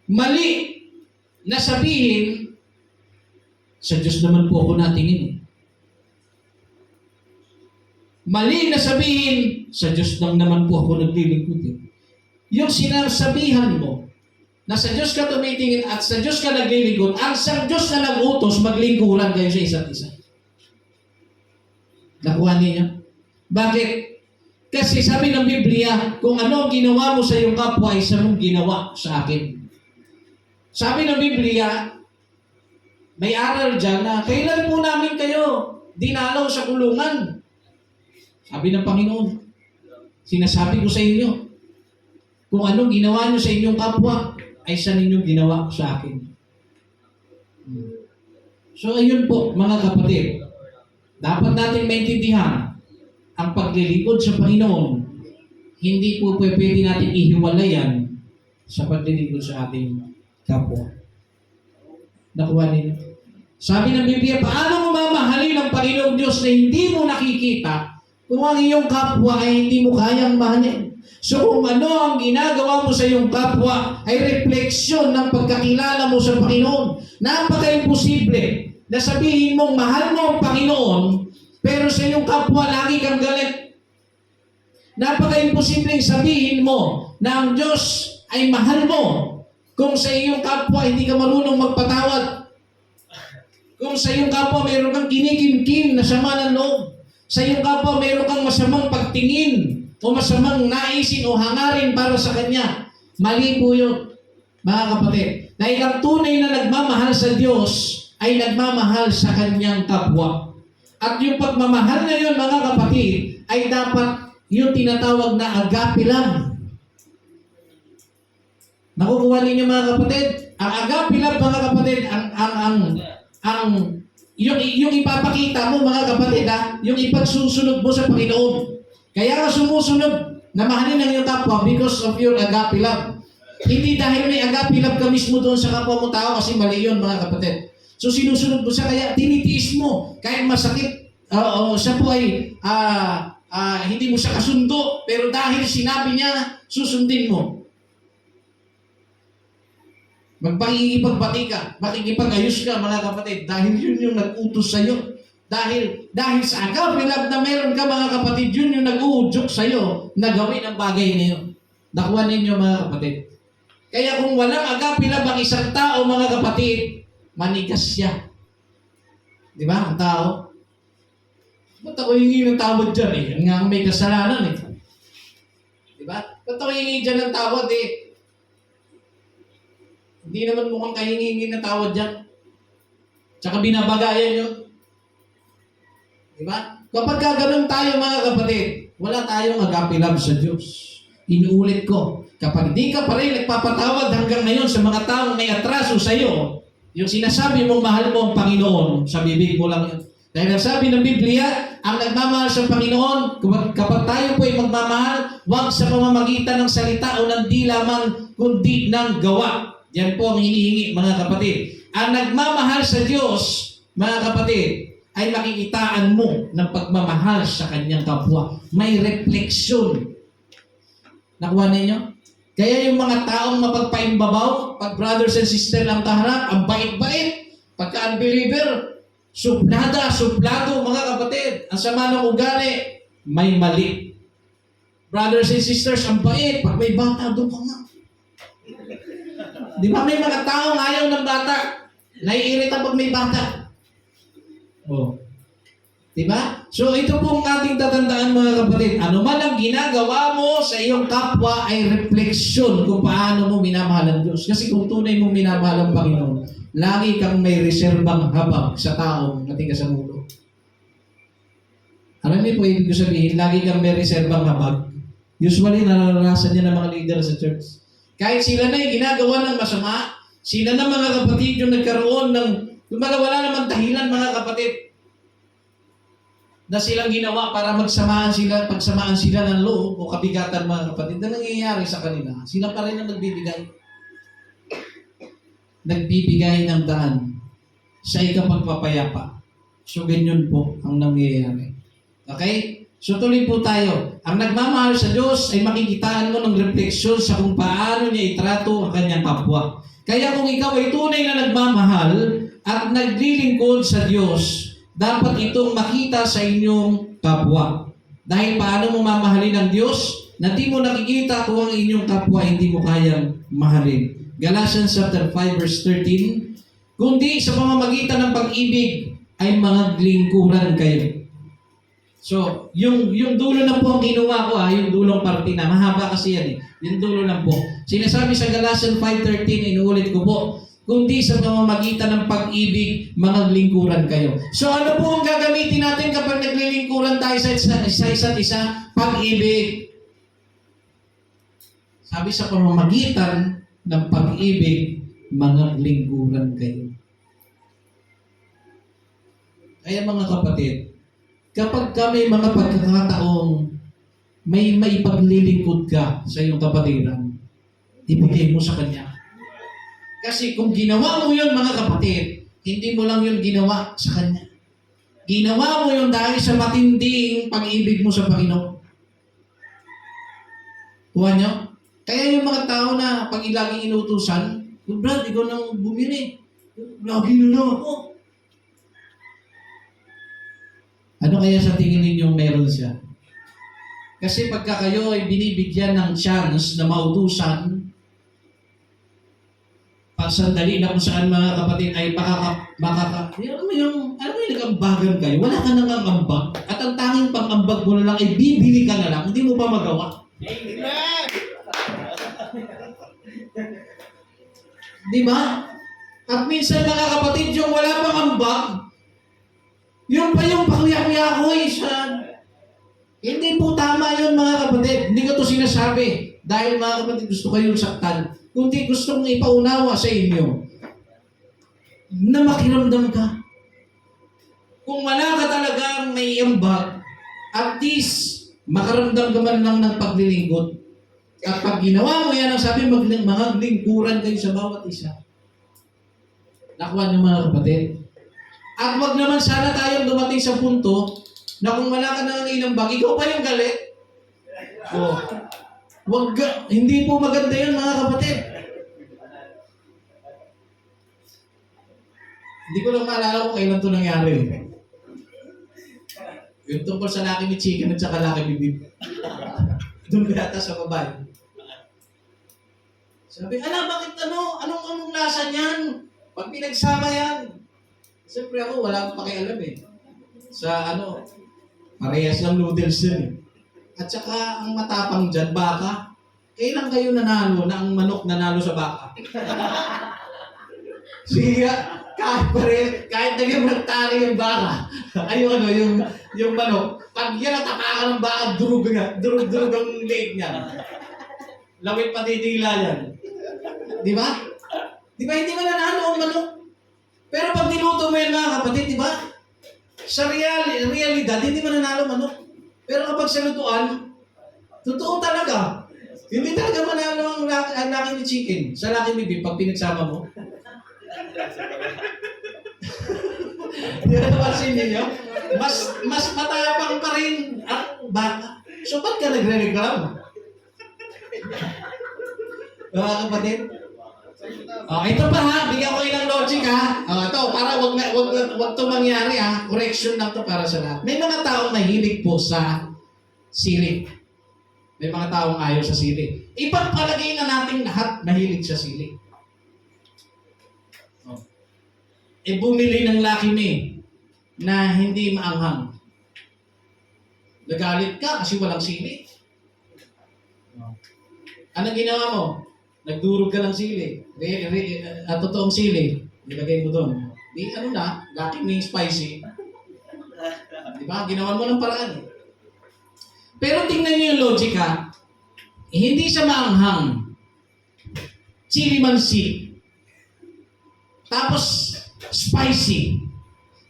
Mali na sabihin, sa Diyos naman po ako natingin. Mali na sabihin, sa Diyos lang naman po ako naglilingkod. Yung sinasabihan mo, na sa Diyos ka tumitingin at sa Diyos ka naglilingkod, ang sa Diyos na nag-utos, maglingkuran kayo sa isa't isa. Nakuha niyo? Bakit? Kasi sabi ng Biblia, kung ano ang ginawa mo sa iyong kapwa, ay isa mong ginawa sa akin. Sabi ng Biblia, may aral dyan na kailan po namin kayo dinalaw sa kulungan? Sabi ng Panginoon, sinasabi ko sa inyo, kung anong ginawa nyo sa inyong kapwa, ay sa ninyong ginawa sa akin. So ayun po mga kapatid, dapat natin maintindihan ang paglilingkod sa Panginoon, hindi po pwede natin ihiwalayan sa paglilingkod sa ating kapwa. Nakuha ninyo? Sabi ng Biblia, paano mo mamahalin ang Panginoong Diyos na hindi mo nakikita kung ang iyong kapwa ay hindi mo kayang mahalin? So kung ano ang ginagawa mo sa iyong kapwa ay refleksyon ng pagkakilala mo sa Panginoon. Napaka-imposible na sabihin mong mahal mo ang Panginoon pero sa iyong kapwa lagi kang galit. Napaka-imposible sabihin mo na ang Diyos ay mahal mo kung sa iyong kapwa hindi ka marunong magpatawad. Kung sa iyong kapwa mayroon kang kinikimkim na sama ng loob. Sa iyong kapwa mayroon kang masamang pagtingin o masamang naisin o hangarin para sa Kanya. Mali po yun, mga kapatid. Dahil ang tunay na nagmamahal sa Diyos ay nagmamahal sa Kanyang kapwa. At yung pagmamahal na yun, mga kapatid, ay dapat yung tinatawag na agape love. Nakukuha ninyo mga kapatid? Ang agape love, mga kapatid, yung ipapakita mo mga kapatid, yung ipagsusunod mo sa Panginoon. Kaya ka sumusunod na mahalin ang iyong kapwa because of your agape love. Hindi dahil may agape love ka mismo doon sa kapwa mo tao kasi mali yun mga kapatid. So sinusunod mo siya kaya tinitiis mo kahit masakit. Siya po ay hindi mo siya kasundo pero dahil sinabi niya susundin mo. Magpakikipagbati ka, makikipag-ayos ka mga kapatid dahil yun yung nag-utos sa iyo. Dahil sa agape love na meron ka mga kapatid, yun yung nag-uudyok sa iyo na gawin ang bagay na yun. Nakuha ninyo mga kapatid. Kaya kung walang agape love ang isang tao mga kapatid, manigas siya. Di ba? Ang tao. Ba't ako hingi ng tawad dyan eh? Yan nga ang may kasalanan eh. Di ba? Ba't ako hingi dyan ng tawad eh? Hindi naman mukhang kahingi ng tawad dyan. Tsaka binabagayan nyo. Diba? Kapag ganoon tayo mga kapatid, wala tayong agape love sa Diyos. Inuulit ko, kapag di ka pa rin nagpapatawad hanggang ngayon sa mga taong may atraso sa iyo, yung sinasabi mong mahal mo ang Panginoon, sa bibig mo lang yun. Dahil sabi ng Biblia, ang nagmamahal sa Panginoon, kapag tayo po ay magmamahal, huwag sa pamamagitan ng salita o ng di lamang, kundi ng gawa. Yan po ang hinihingi mga kapatid. Ang nagmamahal sa Diyos, mga kapatid, ay makikitaan mo ng pagmamahal sa kanyang kapwa. May refleksyon. Nakuha ninyo? Kaya yung mga taong mapagpaimbabaw, pag brothers and sisters lang kaharap, ang bait-bait. Pagka-unbeliever, suplado mga kapatid. Ang sama ng ugali, may mali. Brothers and sisters, ang bait. Pag may bata, doon ka nga. Di ba may mga taong ayaw ng bata? Naiirita pag may bata. Oh. Diba? So ito pong ating tatandaan mga kapatid. Ano man ang ginagawa mo sa iyong kapwa ay refleksyon kung paano mo minamahal ang Diyos. Kasi kung tunay mo minamahal ang Panginoon, lagi kang may reserbang habag sa taong natigas sa mundo. Alam niyo po ibig ko sabihin, lagi kang may reserbang habag. Usually nararanasan niya ng mga leader sa church. Kahit sila na yung ginagawa ng masama, sila na mga kapatid yung nagkaroon ng kumbaga wala namang dahilan mga kapatid. na silang ginawa para pagsamaan sila ng loob o kabigatan mga kapatid na nangyayari sa kanila. Sila pa rin ang nagbibigay ng daan sa ikapagpapayapa. So, ganyan po ang nangyayari. Okay? So, tuloy po tayo. Ang nagmamahal sa Diyos ay makikitaan mo ng refleksyon sa kung paano niya itrato ang kanyang kapwa. Kaya kung ikaw ay tunay na nagmamahal at naglilingkod sa Diyos, dapat itong makita sa inyong kapwa. Dahil paano mo mamahalin ang Diyos na di mo nakikita kung ang inyong kapwa hindi mo kayang mahalin. Galatians chapter 5 verse 13, kundi sa pamamagitan ng pag-ibig ay mga lingkuran kayo. So, yung dulo lang po ang kinuha ko yung dulong parte na. Mahaba kasi yan Yung dulo lang po. Sinasabi sa Galatians 5:13, inuulit ko po, kundi sa pamamagitan ng pag-ibig, mga lingkuran kayo. So, ano po ang gagamitin natin kapag naglilingkuran tayo sa isa't isa? Pag-ibig. Sabi sa pamamagitan ng pag-ibig, mga lingkuran kayo. Kaya mga kapatid, kapag may mga pagkakataong may maipaglilingkod ka sa iyong kapatiran, ibigay mo sa kanya. Kasi kung ginawa mo yun mga kapatid, hindi mo lang yun ginawa sa kanya. Ginawa mo yun dahil sa matinding pag-ibig mo sa Panginoon. Tuhan nyo? Kaya yung mga tao na pag laging inutusan, Brad, ikaw nang bumili. Lagi na lang ako. Ano kaya sa tingin ninyong meron siya? Kasi pagka kayo ay binibigyan ng chance na mautusan, pagsandali na kung saan mga kapatid ay alam mo yung nag-ambagan kayo, wala ka nang ambag, at ang tanging pang-ambag mo na lang ay bibili ka na lang, hindi mo pa magawa. Amen! Di ba? At minsan mga kapatid, yung wala pang ambag, yung pa yung pakuya-kuya-kuya hindi po tama yun mga kapatid. Hindi ko to sinasabi dahil mga kapatid gusto kayong saktan. Kundi gustong ipaunawa sa inyo na makiramdam ka. Kung wala ka talagang may ambag, at least makaramdam ka man lang ng paglilingkod. At pag ginawa mo yan, ang sabi mga lingkuran kayo sa bawat isa. Nakuha niyo mga kapatid. At wag naman sana tayong dumating sa punto na kung wala ka nang inambag, ikaw pa yung galit. Hindi po maganda yun mga kapatid. Hindi ko lang maalala kung kailan ito nangyari. Yung tungkol sa Lucky Me Chicken at saka Lucky Me Beef. Doon yata sa babae. Sabi, bakit anong lasa niyan? Pag pinagsama yan. Siyempre ako, wala akong pakialam Sa parehas ng noodles yun At saka, ang matapang dyan, baka. Kailan kayo nanalo na ang manok nanalo sa baka? Sige, kahit naging magtari yung baka. Yung manok. Pag yan natapakan ng baka, durug ang leg niya. Lawit patitila yan. Di ba? Di ba hindi ka nanalo ang manok? Pero pag niluto mo yan mga kapatid, di ba? Sa realidad, hindi mananalo manok. Pero kapag sa lutuan, totoo talaga. Hindi talaga manalo ang Lucky Me Chicken sa Lucky Me Beef pag pinagsama mo. Di ba napansin ninyo? Mas matapang pa rin ang baka. So, ba't ka nagre-reklamo? Mga kapatid? Ito pa bigyan ko ng logic ito, para wag to mangyari correction lang to para sa lahat. May mga taong mahilig po sa sili. May mga taong ayaw sa sili. Ipagpalagay na natin lahat mahilig sa sili. Bumili ng Lucky Me na hindi maanghang. Nagalit ka kasi walang sili. Anong ginawa mo? Nagdurog ka ng sili. Totoong sili. Nilagay mo doon. Lucky Me spicy. Di ba? Ginawa mo ng paraan. Pero tingnan niyo yung logic Hindi siya maanghang. Chili mansi. Tapos, spicy.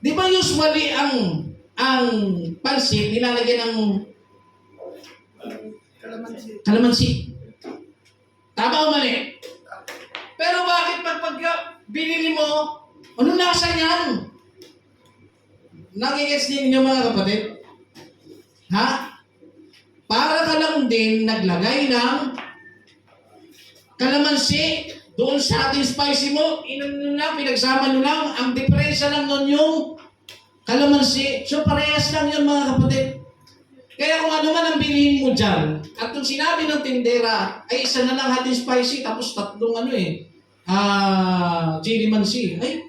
Di ba usually ang pansit, nilalagyan ng Kalamansi. kalamansi. Tama o mali? Pero bakit pag binili mo, anong lasa niyan? Nagigets din niyo mga kapatid? Ha? Para ka lang din naglagay ng kalamansi doon sa ating spicy mo, pinagsama nyo lang, ang diferensya lang nun yung kalamansi. So parehas lang yun mga kapatid. Kaya kung ano man ang bilihin mo dyan, at kung sinabi ng tindera, ay isa na lang ating spicy, tapos tatlong chili mansi. Ay,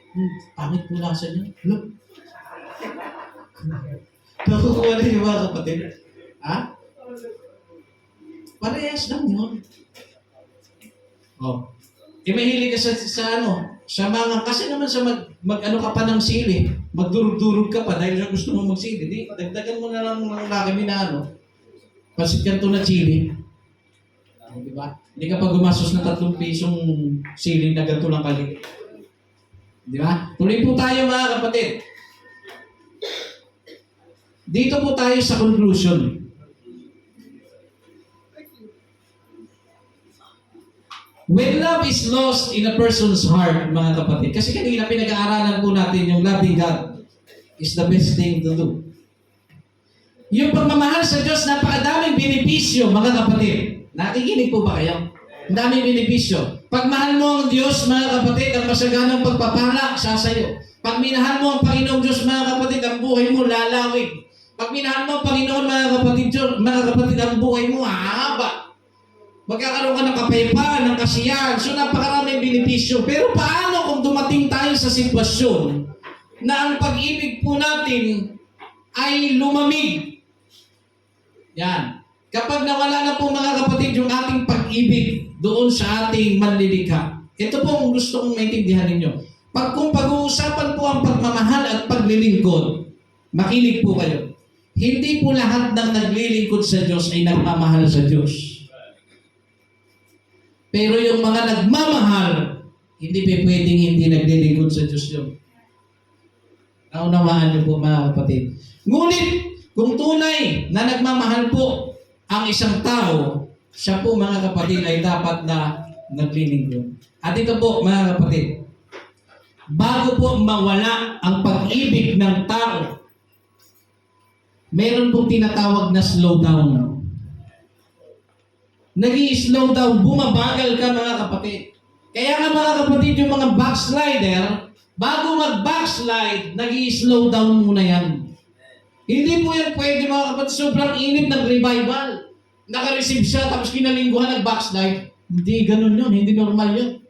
pangit po lasa niya. Look. Nakukuha na yung mga kapatid. Ha? Parehas lang yun. Oh. Mahilig ka sa mga, kasi naman sa mag-ano ka pa ng sili, magdurog-durog ka pa dahil sa gusto mo magsili. Di, dagdagan mo na lang ng lakami na pansit kanto na chili. Di ba? Hindi ka pa gumastos ng 3 pisong sili na ganito lang kali. Di ba? Tuloy po tayo mga kapatid. Dito po tayo sa conclusion. When love is lost in a person's heart, mga kapatid, kasi kanina pinag-aaralan po natin yung loving God is the best thing to do. Yung pagmamahal sa Diyos, napakadaming benepisyo, mga kapatid. Nakikinig po ba kayo? Ang daming benepisyo. Pagmahal mo ang Diyos, mga kapatid, ang masaganang pagpapala sa sayo. Pag minahal mo ang Panginoong Diyos, mga kapatid, ang buhay mo lalawig. Pag minahal mo ang Panginoon, mga kapatid, ang buhay mo hahaba. Magkakaroon ka ng kapayapaan, ng kasiyahan. So napakaraming benepisyo. Pero paano kung dumating tayo sa sitwasyon na ang pag-ibig po natin ay lumamig? Yan. Kapag nawala na po mga kapatid yung ating pag-ibig doon sa ating manlilikha. Ito po ang gusto kong maintindihan ninyo. Kung pag-uusapan po ang pagmamahal at paglilingkod, makinig po kayo. Hindi po lahat ng naglilingkod sa Diyos ay nagmamahal sa Diyos. Pero yung mga nagmamahal, hindi pa pwedeng hindi naglilingkod sa Diyos yun. Naunawaan niyo po mga kapatid. Ngunit, kung tunay na nagmamahal po ang isang tao, siya po mga kapatid ay dapat na naglilingkod. At ito po mga kapatid, bago po mawala ang pag-ibig ng tao, meron pong tinatawag na slowdown. Nag-i-slow down, bumabagal ka mga kapatid. Kaya nga mga kapatid, yung mga backslider, bago mag-backslide, nag-i-slow down muna yan. Hindi po yan pwede mga kapatid, sobrang init ng revival. Naka-receive siya, tapos kinalingguhan nag-backslide. Hindi ganun yun, hindi normal yun.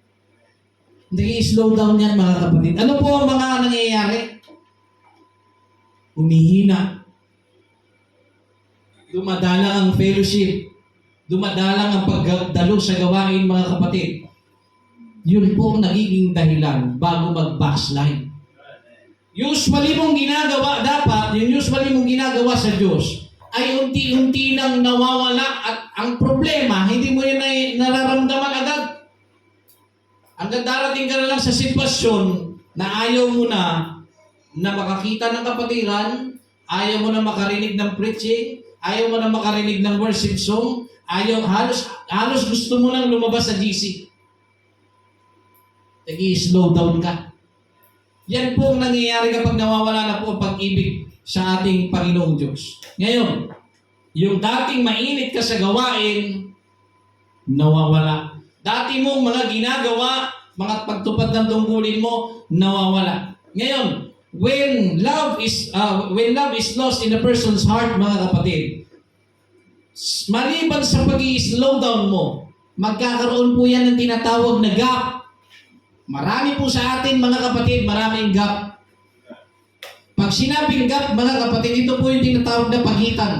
Nag-i-slow down yan mga kapatid. Ano po ang mga nangyayari? Umihina. Dumadala ang fellowship. Dumadalang ang pagdalo sa gawain mga kapatid. Yun po ang nagiging dahilan bago mag-backslide. Usually mong ginagawa sa Diyos ay unti-unti nang nawawala at ang problema, hindi mo yun ay nararamdaman agad. Hanggang darating ka na lang sa sitwasyon na ayaw mo na makakita ng kapatiran, ayaw mo na makarinig ng preaching, ayaw mo na makarinig ng worship song, halos gusto mo lang lumabas sa GC. Nag-i-slow down ka. Yan po ang nangyayari kapag nawawala na po ang pag-ibig sa ating Panginoong Diyos. Ngayon, yung dating mainit ka sa gawain, nawawala. Dati mong mga ginagawa, mga pagtupad ng tungkulin mo, nawawala. Ngayon, when love is lost in a person's heart, mga kapatid, maliban sa pag-i-slow down mo, magkakaroon po yan ng tinatawag na gap. Marami po sa atin, mga kapatid, maraming gap. Pag sinabing gap, mga kapatid, ito po yung tinatawag na pagitan.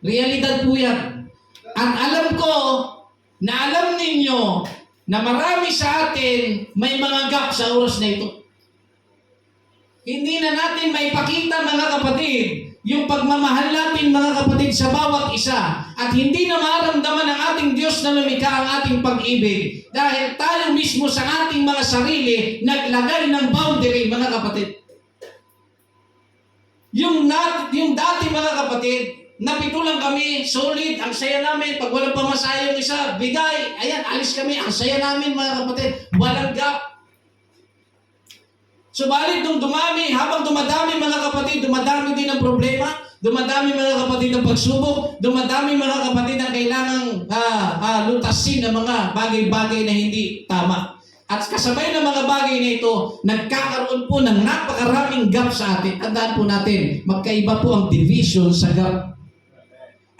Realidad po yan. At alam ko, na alam ninyo, na marami sa atin may mga gap sa oras na ito. Hindi na natin maipakita, mga kapatid, yung pagmamahal natin, mga kapatid, sa bawat isa. At hindi na maramdaman ng ating Diyos na lumikha ang ating pag-ibig. Dahil tayo mismo sa ating mga sarili, naglagay ng boundary, mga kapatid. Yung dati mga kapatid, napito lang kami, solid, ang saya namin. Pag walang pamasahe yung isa, bigay. Ayan, alis kami. Ang saya namin mga kapatid. Walang gap. Subalit nung dumami, habang dumadami mga kapatid, dumadami din ang problema. Dumadami mga kapatid ang pagsubok. Dumadami mga kapatid ang kailangang lutasin ng mga bagay-bagay na hindi tama. At kasabay ng mga bagay na ito, nagkakaroon po ng napakaraming gap sa atin. Tandaan po natin, magkaiba po ang division sa gap.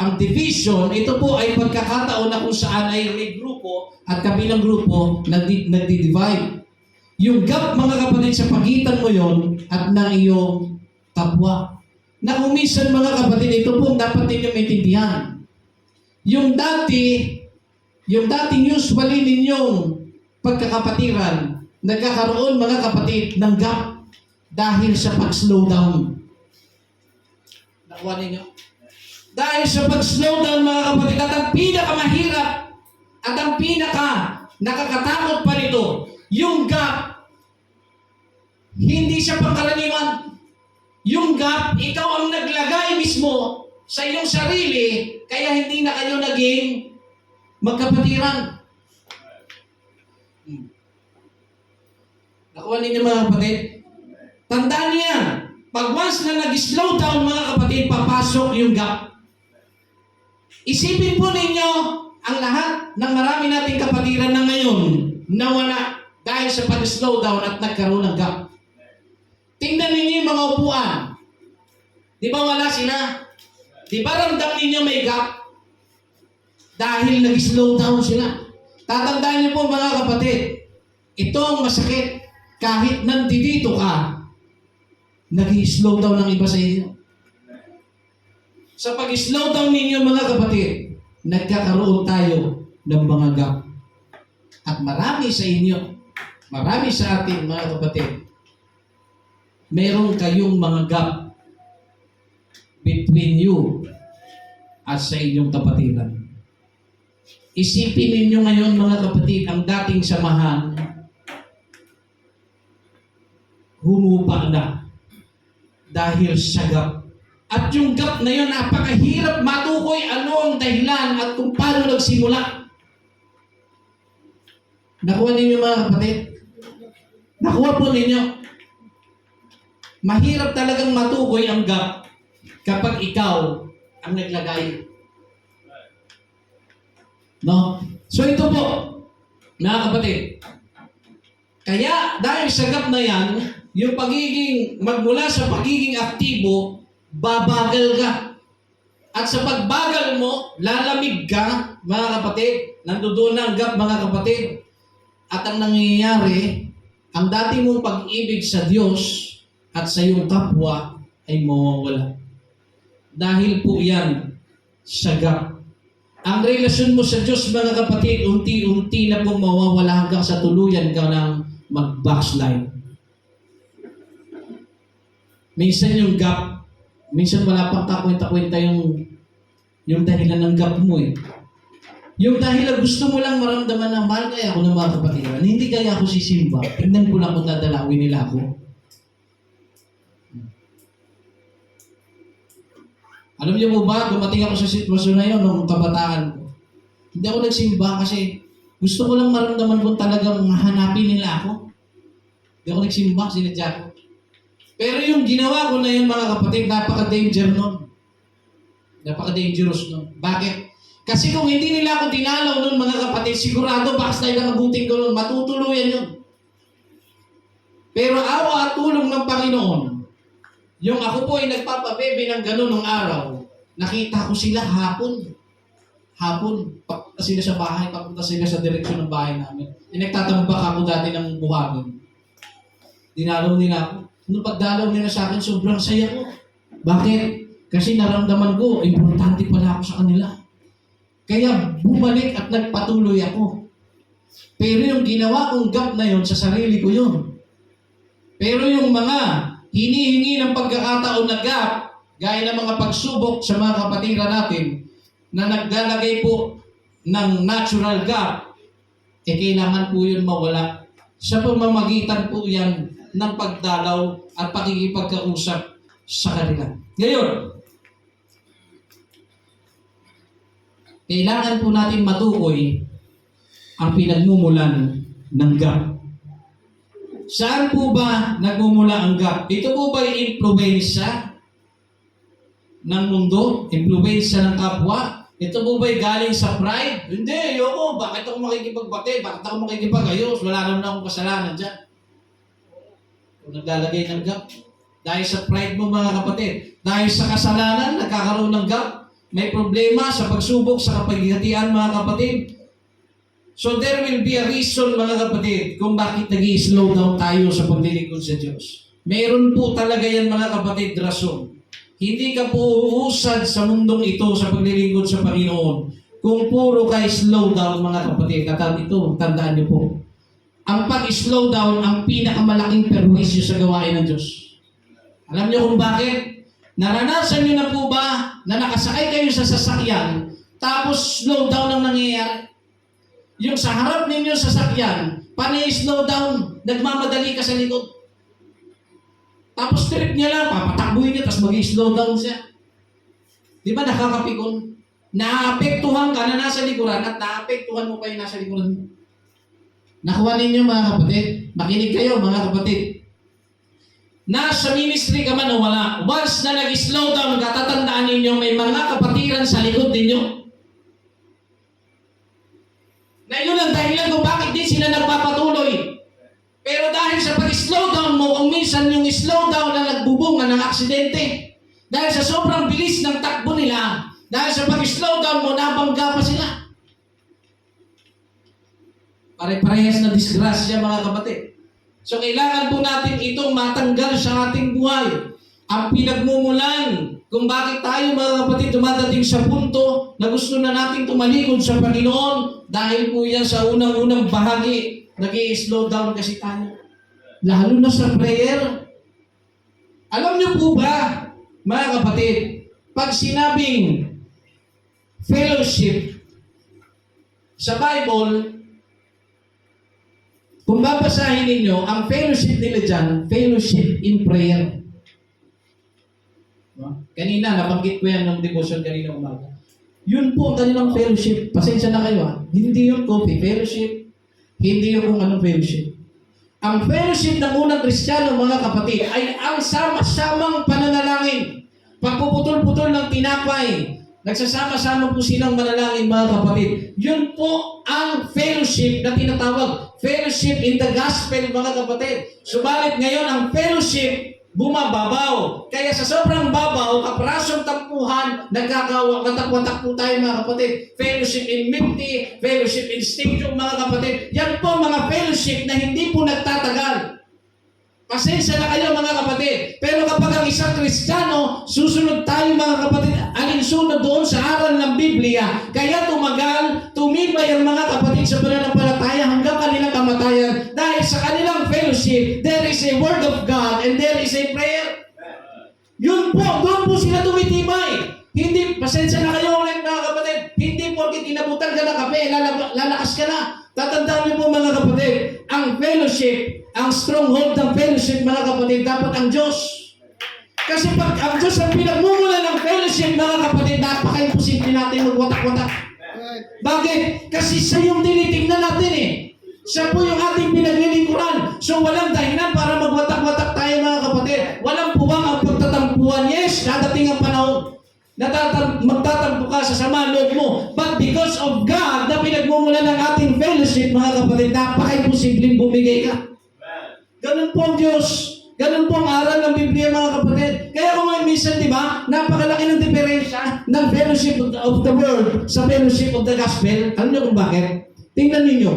Ang division, ito po ay pagkakataon na kung saan ay may grupo at kabilang grupo nagdi-divide. Yung gap, mga kapatid, sa pagitan mo yon at ng iyong kapwa. Na kung minsan, mga kapatid, ito po dapat ninyo maintindihan. Yung dating usually ninyong pagkakapatiran, nagkakaroon, mga kapatid, ng gap dahil sa pag-slow down. Nakuha ninyo? Dahil sa pag-slow down, mga kapatid, at ang pinakamahirap at ang nakakatakot pa nito, yung gap, hindi siya pangkaraniwan. Yung gap, ikaw ang naglagay mismo sa iyong sarili, kaya hindi na kayo naging magkapatiran. Nakuha ninyo mga kapatid? Tandaan niyo yan. Pag once na nag-slow down mga kapatid, papasok yung gap. Isipin po ninyo ang lahat ng marami nating kapatiran na ngayon nawala dahil sa pag-slow down at nagkaroon ng gap. Tingnan ninyo yung mga upuan. Di ba wala sila? Di ba ramdam ninyo may gap? Dahil nag-slow down sila. Tatandaan niyo po mga kapatid, ito ang masakit. Kahit nandito ka, nag-slow down ng iba sa inyo. Sa pag-slow down ninyo mga kapatid, nagkakaroon tayo ng mga gap. At marami sa inyo, marami sa atin mga kapatid, meron kayong mga gap between you at sa inyong kapatiran. Isipin ninyo ngayon mga kapatid, ang dating samahan, humupa na dahil sa gap. At yung gap na yun, napakahirap matukoy ano ang dahilan at kung paano nagsimula. Nakuha ninyo mga kapatid? Nakuha po ninyo? Mahirap talagang matukoy ang gap kapag ikaw ang naglagay. No? So ito po, mga kapatid. Kaya dahil sa gap na yan, yung magmula sa pagiging aktibo, babagal ka. At sa pagbagal mo, lalamig ka, mga kapatid. Nandoon na ang gap, mga kapatid. At ang nangyayari, ang dati mong pag-ibig sa Diyos at sa iyong kapwa ay mawawala. Dahil po yan sa gap. Ang relasyon mo sa Diyos, mga kapatid, unti-unti na pong mawawala hanggang sa tuluyan ka ng mag-backslide. Minsan yung gap, minsan wala pang kakwenta-kwenta yung dahilan ng gap mo eh. Yung dahilan gusto mo lang maramdaman na mahal kaya ako ng mga kapatiran, hindi kaya ako sisimba, tignan ko lang kung dadalawin nila ako. Alam niyo mo ba, dumating ako sa sitwasyon na yun nung kabataan ko. Hindi ako nagsimba kasi gusto ko lang maramdaman kung talagang hanapin nila ako. Hindi ako nagsimba, sinadya ko. Pero yung ginawa ko na yun mga kapatid, napaka-danger nun. Napaka-dangerous nun. Bakit? Kasi kung hindi nila ako dinalaw nun mga kapatid, sigurado backslide ang abutin ko nun, matutuluyan yun. Pero awa at tulong ng Panginoon, yung ako po ay nagpapabebe ng gano'n nung araw, nakita ko sila hapon. Papunta sila sa bahay, papunta sila sa direksyon ng bahay namin. Nagtatambak ako dati ng buhangin. Dinalaw nila ako. Nung pagdalaw nila sa akin, sobrang saya ko. Bakit? Kasi naramdaman ko, importante pala ako sa kanila. Kaya bumalik at nagpatuloy ako. Pero yung ginawa kong gap na yun, sa sarili ko yun. Pero yung mga hinihingi ng pagkakataon na gap, gaya ng mga pagsubok sa mga kapatiran natin, na naglalagay po ng natural gap, kailangan po yun mawala. Sa pamamagitan po yan ng pagdalaw at pakikipagkausap sa kanila. Ngayon, kailangan po natin matukoy ang pinagmumulan ng gap. Saan po ba nagmumula ang gap? Ito po ba yung impluwensya ng mundo? Impluwensya ng kapwa? Ito po ba galing sa pride? Hindi, ayoko. Bakit ako makikipagbate? Bakit ako makikipag-ayos? Wala naman akong kasalanan dyan. Kung naglalagay ng gap. Dahil sa pride mo mga kapatid. Dahil sa kasalanan, nagkakaroon ng gap. May problema sa pagsubok sa kapaghihatian mga kapatid. So there will be a reason mga kapatid kung bakit nag-i-slow down tayo sa paglilingkod sa Diyos. Meron po talaga yan mga kapatid, rason. Hindi ka po uusad sa mundong ito sa paglilingkod sa Panginoon kung puro ka slow down mga kapatid. At ito, tandaan niyo po. Ang pag-slow down ang pinakamalaking perwisyo sa gawain ng Diyos. Alam niyo kung bakit? Naranasan niyo na po ba na nakasakay kayo sa sasakyan tapos slow down ang nangyayari? Yung sa harap ninyo sasakyan, slow down, nagmamadali ka sa likod. Tapos trip niya lang, papatakbuhin niya, tapos mag-slow down siya. Di ba nakakapikon? Naapektuhan ka na nasa likuran at naapektuhan mo pa yung nasa likuran mo. Nakuha ninyo mga kapatid, makinig kayo mga kapatid. Nasa ministry ka man o wala, once na nag-slow down ka, tatandaan ninyo may mga kapatiran sa likod ninyo. Na yun ang dahilan kung bakit din sila nagpapatuloy. Pero dahil sa pag-slow down mo, kung minsan yung slow down na nagbubunga ng aksidente. Dahil sa sobrang bilis ng takbo nila, dahil sa pag-slow down mo, nabangga pa sila. Pare-parehas na disgrasya mga kapatid. So kailangan po natin itong matanggal sa ating buhay. Ang pinagmumulan kung bakit tayo mga kapatid dumadating sa punto na gusto na nating tumalikod sa Panginoon dahil po yan sa unang-unang bahagi, nag-i-slow down kasi tayo. Lalo na sa prayer. Alam niyo po ba, mga kapatid, pag sinabing fellowship sa Bible, kung babasahin ninyo, ang fellowship nila dyan, fellowship in prayer. Kanina, nabanggit ko yan ng devotion kanina umaga. Yun po ang kanilang fellowship. Pasensya na kayo ha. Hindi yung coffee fellowship. Hindi yung kung anong fellowship. Ang fellowship ng unang Kristiyano, mga kapatid, ay ang sama-samang pananalangin. Pagpuputol-putol ng tinapay. Nagsasama-sama po silang manalangin, mga kapatid. Yun po ang fellowship na tinatawag. Fellowship in the gospel, mga kapatid. Subalit ngayon, ang fellowship bumababaw. Kaya sa sobrang babaw, kaprasong tampuhan, nagkakawatak-watak po tayo mga kapatid. Fellowship in minty, fellowship in stadium mga kapatid. Yan po mga fellowship na hindi po nagtatagal. Pasensya na kayo mga kapatid. Pero kapag ang isang Kristiyano, susunod tayo mga kapatid, alinsunod doon sa aral ng Biblia. Kaya tumagal, tumibay ang mga kapatid sa pananampalataya hanggang kanilang kamatayan. Dahil sa kanilang fellowship, there is a word of God and there is a prayer. Yun po, doon po sila tumitibay. Hindi, pasensya na kayo ulit mga kapatid. Hindi porkit inabutan ka ng kape, lalakas ka na. Tatandaan niyo po mga kapatid, ang fellowship, ang stronghold ng fellowship mga kapatid, dapat ang Diyos. Kasi pag ang Diyos ang pinagmumula ng fellowship mga kapatid, napaka-imposible natin magwatak-watak. Bakit? Kasi siya yung tinitingnan natin eh. Siya po yung ating pinaglilingkuran. So walang dahilan para magwatak-watak tayo mga kapatid. Walang puwang ang pagtatampuan. Yes, dadating ang panahon. Magtatampo ka sa sama loob mo. But because of God na pinagmumula ng ating fellowship mga kapatid, napaka-imposibleng bumigay ka. Ganun po ang Diyos. Ganun po ang aral ng Biblia mga kapatid. Kaya kung may minsan, di ba, napakalaki ng diferensya ng fellowship of the world sa fellowship of the gospel. Alam niyo kung bakit? Tingnan ninyo.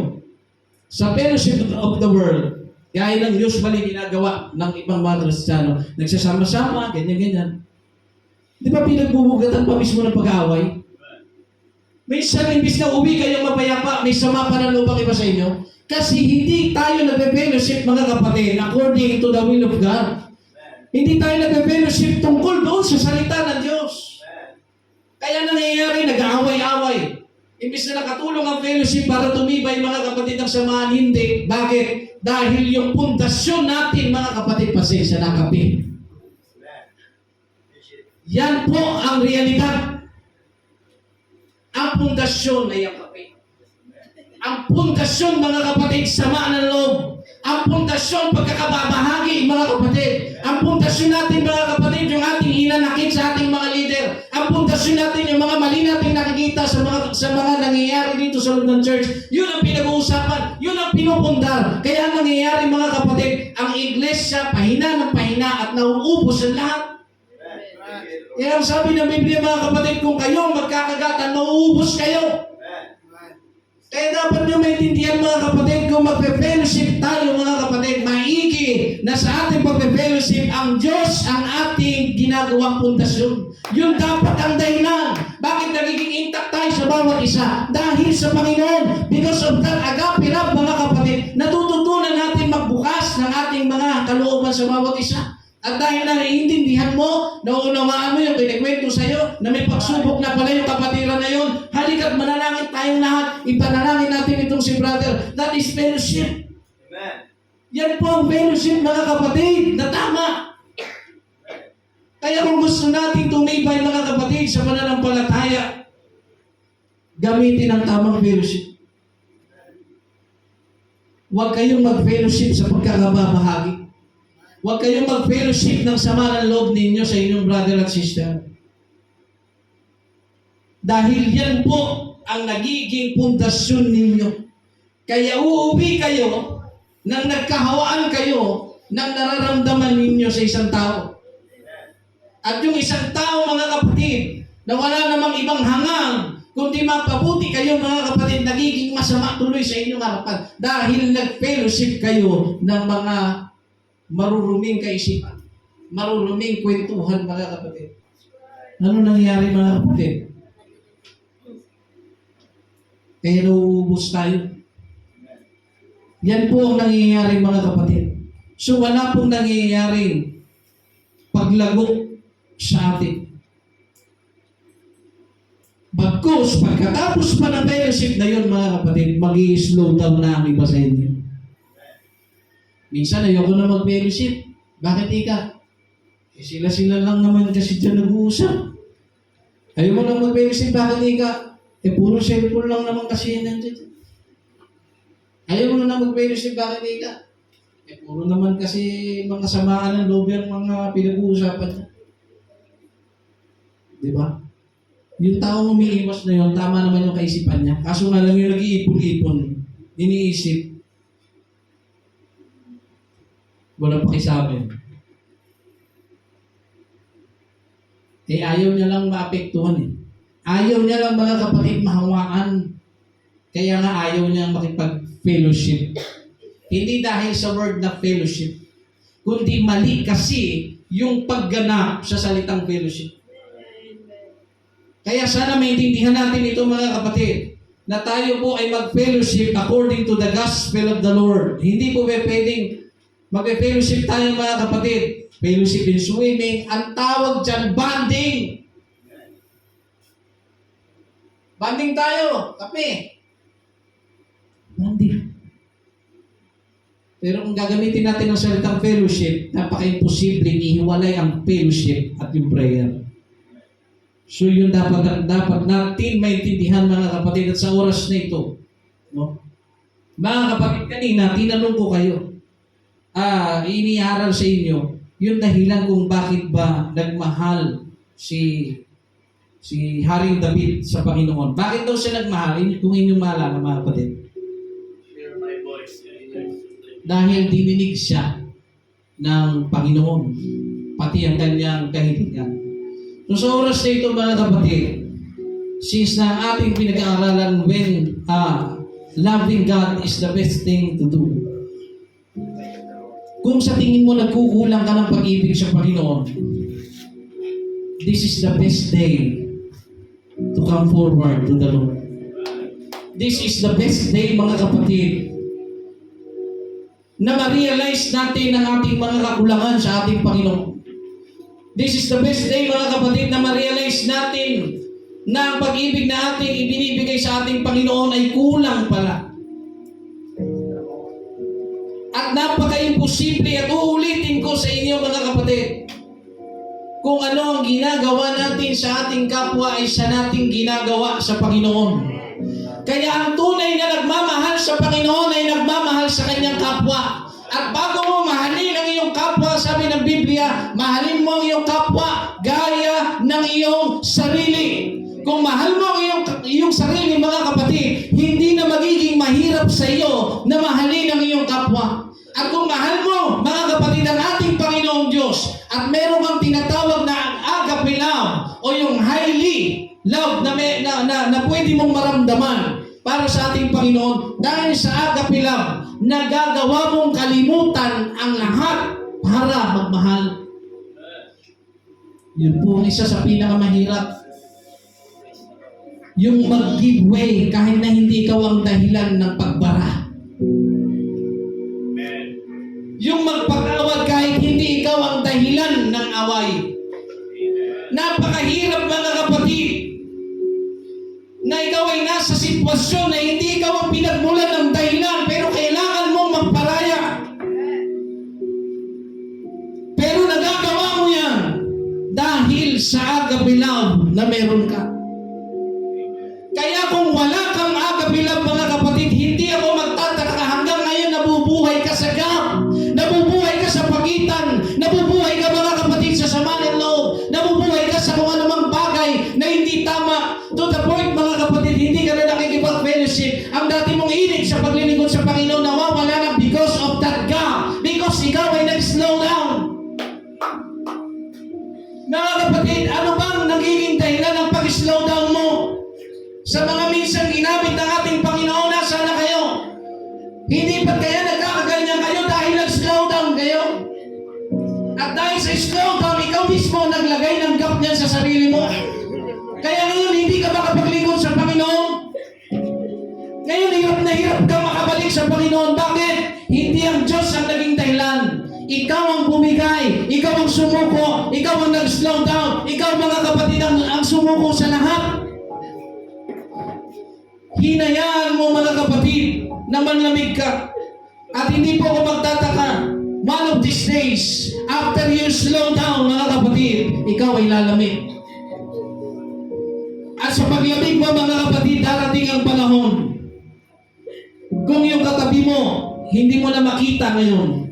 Sa fellowship of the world, gaya ng usually ginagawa ng ibang mga Kristiyano, nagsasama-sama, ganyan-ganyan. Di ba pinagbubugatan pa mismo ng pag-aaway? Minsan, imbis na uwi kayong mapayapa, may sama pa ng lubang iba sa inyo. Kasi hindi tayo nagpe-fellowship mga kapatid according to the will of God. Hindi tayo nagpe-fellowship tungkol doon sa salita ng Diyos. Kaya nangyayari, nag-aaway-aaway. Imbis na nakatulong ang fellowship para tumibay mga kapatid ng samahan, hindi. Bakit? Dahil yung pundasyon natin mga kapatid, pasensya na kape. Yan po ang realidad. Ang pundasyon ay ang kape. Ang pundasyon, mga kapatid, sama ng loob. Ang pundasyon, pagkakababahagi, mga kapatid. Ang pundasyon natin, mga kapatid, yung ating hinanakit sa ating mga leader. Ang pundasyon natin, yung mga mali natin nakikita sa mga nangyayari dito sa loob ng church. Yun ang pinag-uusapan. Yun ang pinupundar. Kaya ang nangyayari, mga kapatid, ang iglesia, pahina ng pahina at nauubos ang lahat. Kaya ang sabi ng Biblia, mga kapatid, kung kayo magkakagatan, nauubos kayo. Kaya dapat nyo maintindihan, mga kapatid, kung magpe-fellowship tayo, mga kapatid, maigi na sa ating pagpe-fellowship, ang Diyos ang ating ginagawang pundasyon. Yun dapat ang dahilan. Bakit nagiging intact tayo sa bawat isa? Dahil sa Panginoon. Because of that agape love, mga kapatid, natututunan natin magbukas ng ating mga kalooban sa bawat isa. At dahil na naiintindihan mo, naunawaan mo yung kinikwento sa'yo, na may pagsubok na pala yung kapatiran na yun, halika't manalangin tayong lahat, ipanalangin natin itong si brother. That is fellowship. Amen. Yan po ang fellowship, mga kapatid, na tama. Kaya kung gusto natin tumibay, mga kapatid, sa pananampalataya, gamitin ang tamang fellowship. Huwag kayong mag-fellowship sa pagkakababahagi. Huwag kayong mag-fellowship ng sama ng loob ninyo sa inyong brother at sister. Dahil yan po ang nagiging pundasyon ninyo. Kaya uuwi kayo nang nagkahawaan kayo ng nararamdaman ninyo sa isang tao. At yung isang tao, mga kapatid, na wala namang ibang hangang, kundi mapabuti kayo, mga kapatid, nagiging masama tuloy sa inyong harapan. Dahil nag-fellowship kayo ng mga maruruming kaisipan, maruruming kwentuhan, mga kapatid. Ano nangyari, mga kapatid? Kaya nauubos tayo. Yan po ang nangyayari, mga kapatid. So wala pong nangyayaring paglago sa atin. Bagkus, pagkatapos pa ng fellowship na yun, mga kapatid, mag-i-slow down na ang iba sa inyo. Minsan ayoko na mag-fellowship. Bakit ika? Sila-sila lang naman kasi dyan nag-uusap. Ayaw mo na mag-fellowship, bakit ika? Puro cellphone lang naman kasi yan nandiyan. Ayaw mo na mag-fellowship, bakit ika? Puro naman kasi mga samaan ng loob yung mga pinag-uusapan niya. Di ba? Yung taong umiiwas na yun, tama naman yung kaisipan niya. Kaso nga lang yung nag-iipon-ipon, iniisip, walang pakisabi. Ayaw niya lang maapektuhan eh. Ayaw niya lang, mga kapatid, mahawaan. Kaya nga ayaw niya makipag-fellowship. Hindi dahil sa word na fellowship, kundi mali kasi yung pagganap sa salitang fellowship. Kaya sana maintindihan natin ito, mga kapatid, na tayo po ay mag-fellowship according to the gospel of the Lord. Hindi po pwedeng mag-fellowship tayo, mga kapatid. Fellowship in swimming. Ang tawag dyan, bonding. Bonding tayo. Kape. Bonding. Pero kung gagamitin natin ang salitang fellowship, napaka-imposible ihiwalay ang fellowship at yung prayer. So yun dapat natin maintindihan, mga kapatid, at sa oras na ito. No? Mga kapatid, kanina, tinanong ko kayo, iniaral sa inyo, yung dahilan kung bakit ba nagmahal si Haring David sa Panginoon. Bakit daw siya nagmahal? Kung inyong maalala, mga kapatid. Hear my voice. Dahil dininig siya ng Panginoon, pati ang kanyang kahilingan. So sa oras na ito, mga kapatid, since na ating pinag-aaralan when loving God is the best thing to do. Kung sa tingin mo nagkukulang ka ng pag-ibig sa Panginoon, this is the best day to come forward to the Lord. This is the best day, mga kapatid, na ma-realize natin ang ating mga kakulangan sa ating Panginoon. This is the best day, mga kapatid, na ma-realize natin na ang pag-ibig na ating ibinibigay sa ating Panginoon ay kulang pala. At napaka-imposible, at uulitin ko sa inyo, mga kapatid, kung ano ang ginagawa natin sa ating kapwa ay sa nating ginagawa sa Panginoon. Kaya ang tunay na nagmamahal sa Panginoon ay nagmamahal sa kanyang kapwa. At bago mo mahalin ang iyong kapwa, sabi ng Biblia, mahalin mo ang iyong kapwa gaya ng iyong sarili. Kung mahal mo ang iyong sarili, mga kapatid, hindi na magiging mahirap sa iyo na mahalin ang iyong kapwa. At kung mahal mo, mga kapatid, ang ating Panginoong Diyos, at meron kang tinatawag na agape love o yung highly love na pwede mong maramdaman para sa ating Panginoon, dahil sa agape love, nagagawa mong kalimutan ang lahat para magmahal. Yun po ang isa sa pinakamahirap. Yung mag-give way kahit na hindi ikaw ang dahilan ng pagbara. Yung magpatawad kahit hindi ikaw ang dahilan ng away. Napakahirap, mga kapatid, na ikaw ay nasa sitwasyon na hindi ikaw ang pinagmulan ng dahilan, pero kailangan mong magparaya. Pero nagagawa mo yan dahil sa agape love na meron ka. Kaya kung wala kang agape love, mga kapatid, hindi ako magtataka hanggang ngayon nabubuhay ka sa gap, nabubuhay ka sa pagitan, nabubuhay ka, mga kapatid, sa sama ng loob, nabubuhay ka sa kung anumang bagay na hindi tama. To the point, mga kapatid, hindi ka na nakikipag-fellowship. Ang dati mong inig sa paglilingkod sa Panginoon, nawawala na because of that gap. Because ikaw ay nag-slow down. Mga kapatid, ano bang nagiging dahilan ng pag-slow down mo? Sa mga minsang ginamit ng ating Panginoon, nasaan na kayo? Hindi pa kaya nagkakaganyan kayo dahil nag-slow down kayo? At dahil sa slow down, ikaw mismo naglagay ng gap niyan sa sarili mo. Kaya ngayon, hindi ka makapaglingkod sa Panginoon. Ngayon, hirap na hirap ka makabalik sa Panginoon. Bakit? Hindi ang Diyos ang naging dahilan. Ikaw ang bumigay, ikaw ang sumuko, ikaw ang nag-slow down, ikaw, mga kapatid, ang sumuko sa lahat. Hinayaan mo, mga kapatid, na manlamig ka. At hindi po ako magtataka, one of these days, after you slow down, mga kapatid, ikaw ay lalamig. At sa paglamig mo, mga kapatid, darating ang panahon. Kung yung katabi mo, hindi mo na makita ngayon,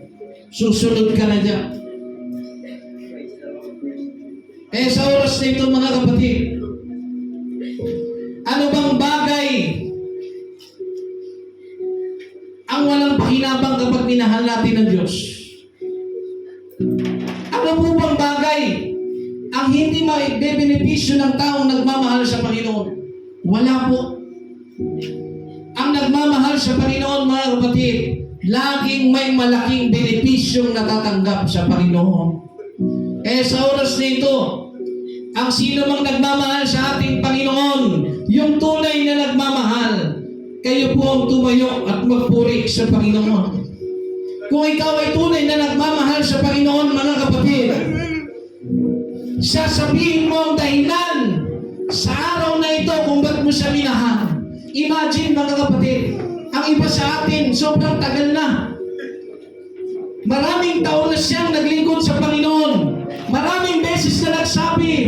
susunod ka na dyan. Eh sa oras na ito, mga kapatid, ano bang bagay ang walang pakinabang kapag minahal natin ng Diyos? Ano po bang bagay ang hindi maibebenepisyo ng taong nagmamahal sa Panginoon? Wala po. Ang nagmamahal sa Panginoon, mga kapatid, laging may malaking benepisyong natatanggap sa Panginoon. Kaya sa oras na ito, ang sino mang nagmamahal sa ating Panginoon, yung tunay na nagmamahal, kayo po ang tumayo at magpuri sa Panginoon. Kung ikaw ay tunay na nagmamahal sa Panginoon, mga kapatid, sasabihin mo ang dahilan sa araw na ito kung ba't mo siya minahal. Imagine, mga kapatid, ang iba sa atin, sobrang tagal na. Maraming taon na siyang naglingkod sa Panginoon. Maraming beses na nagsabi,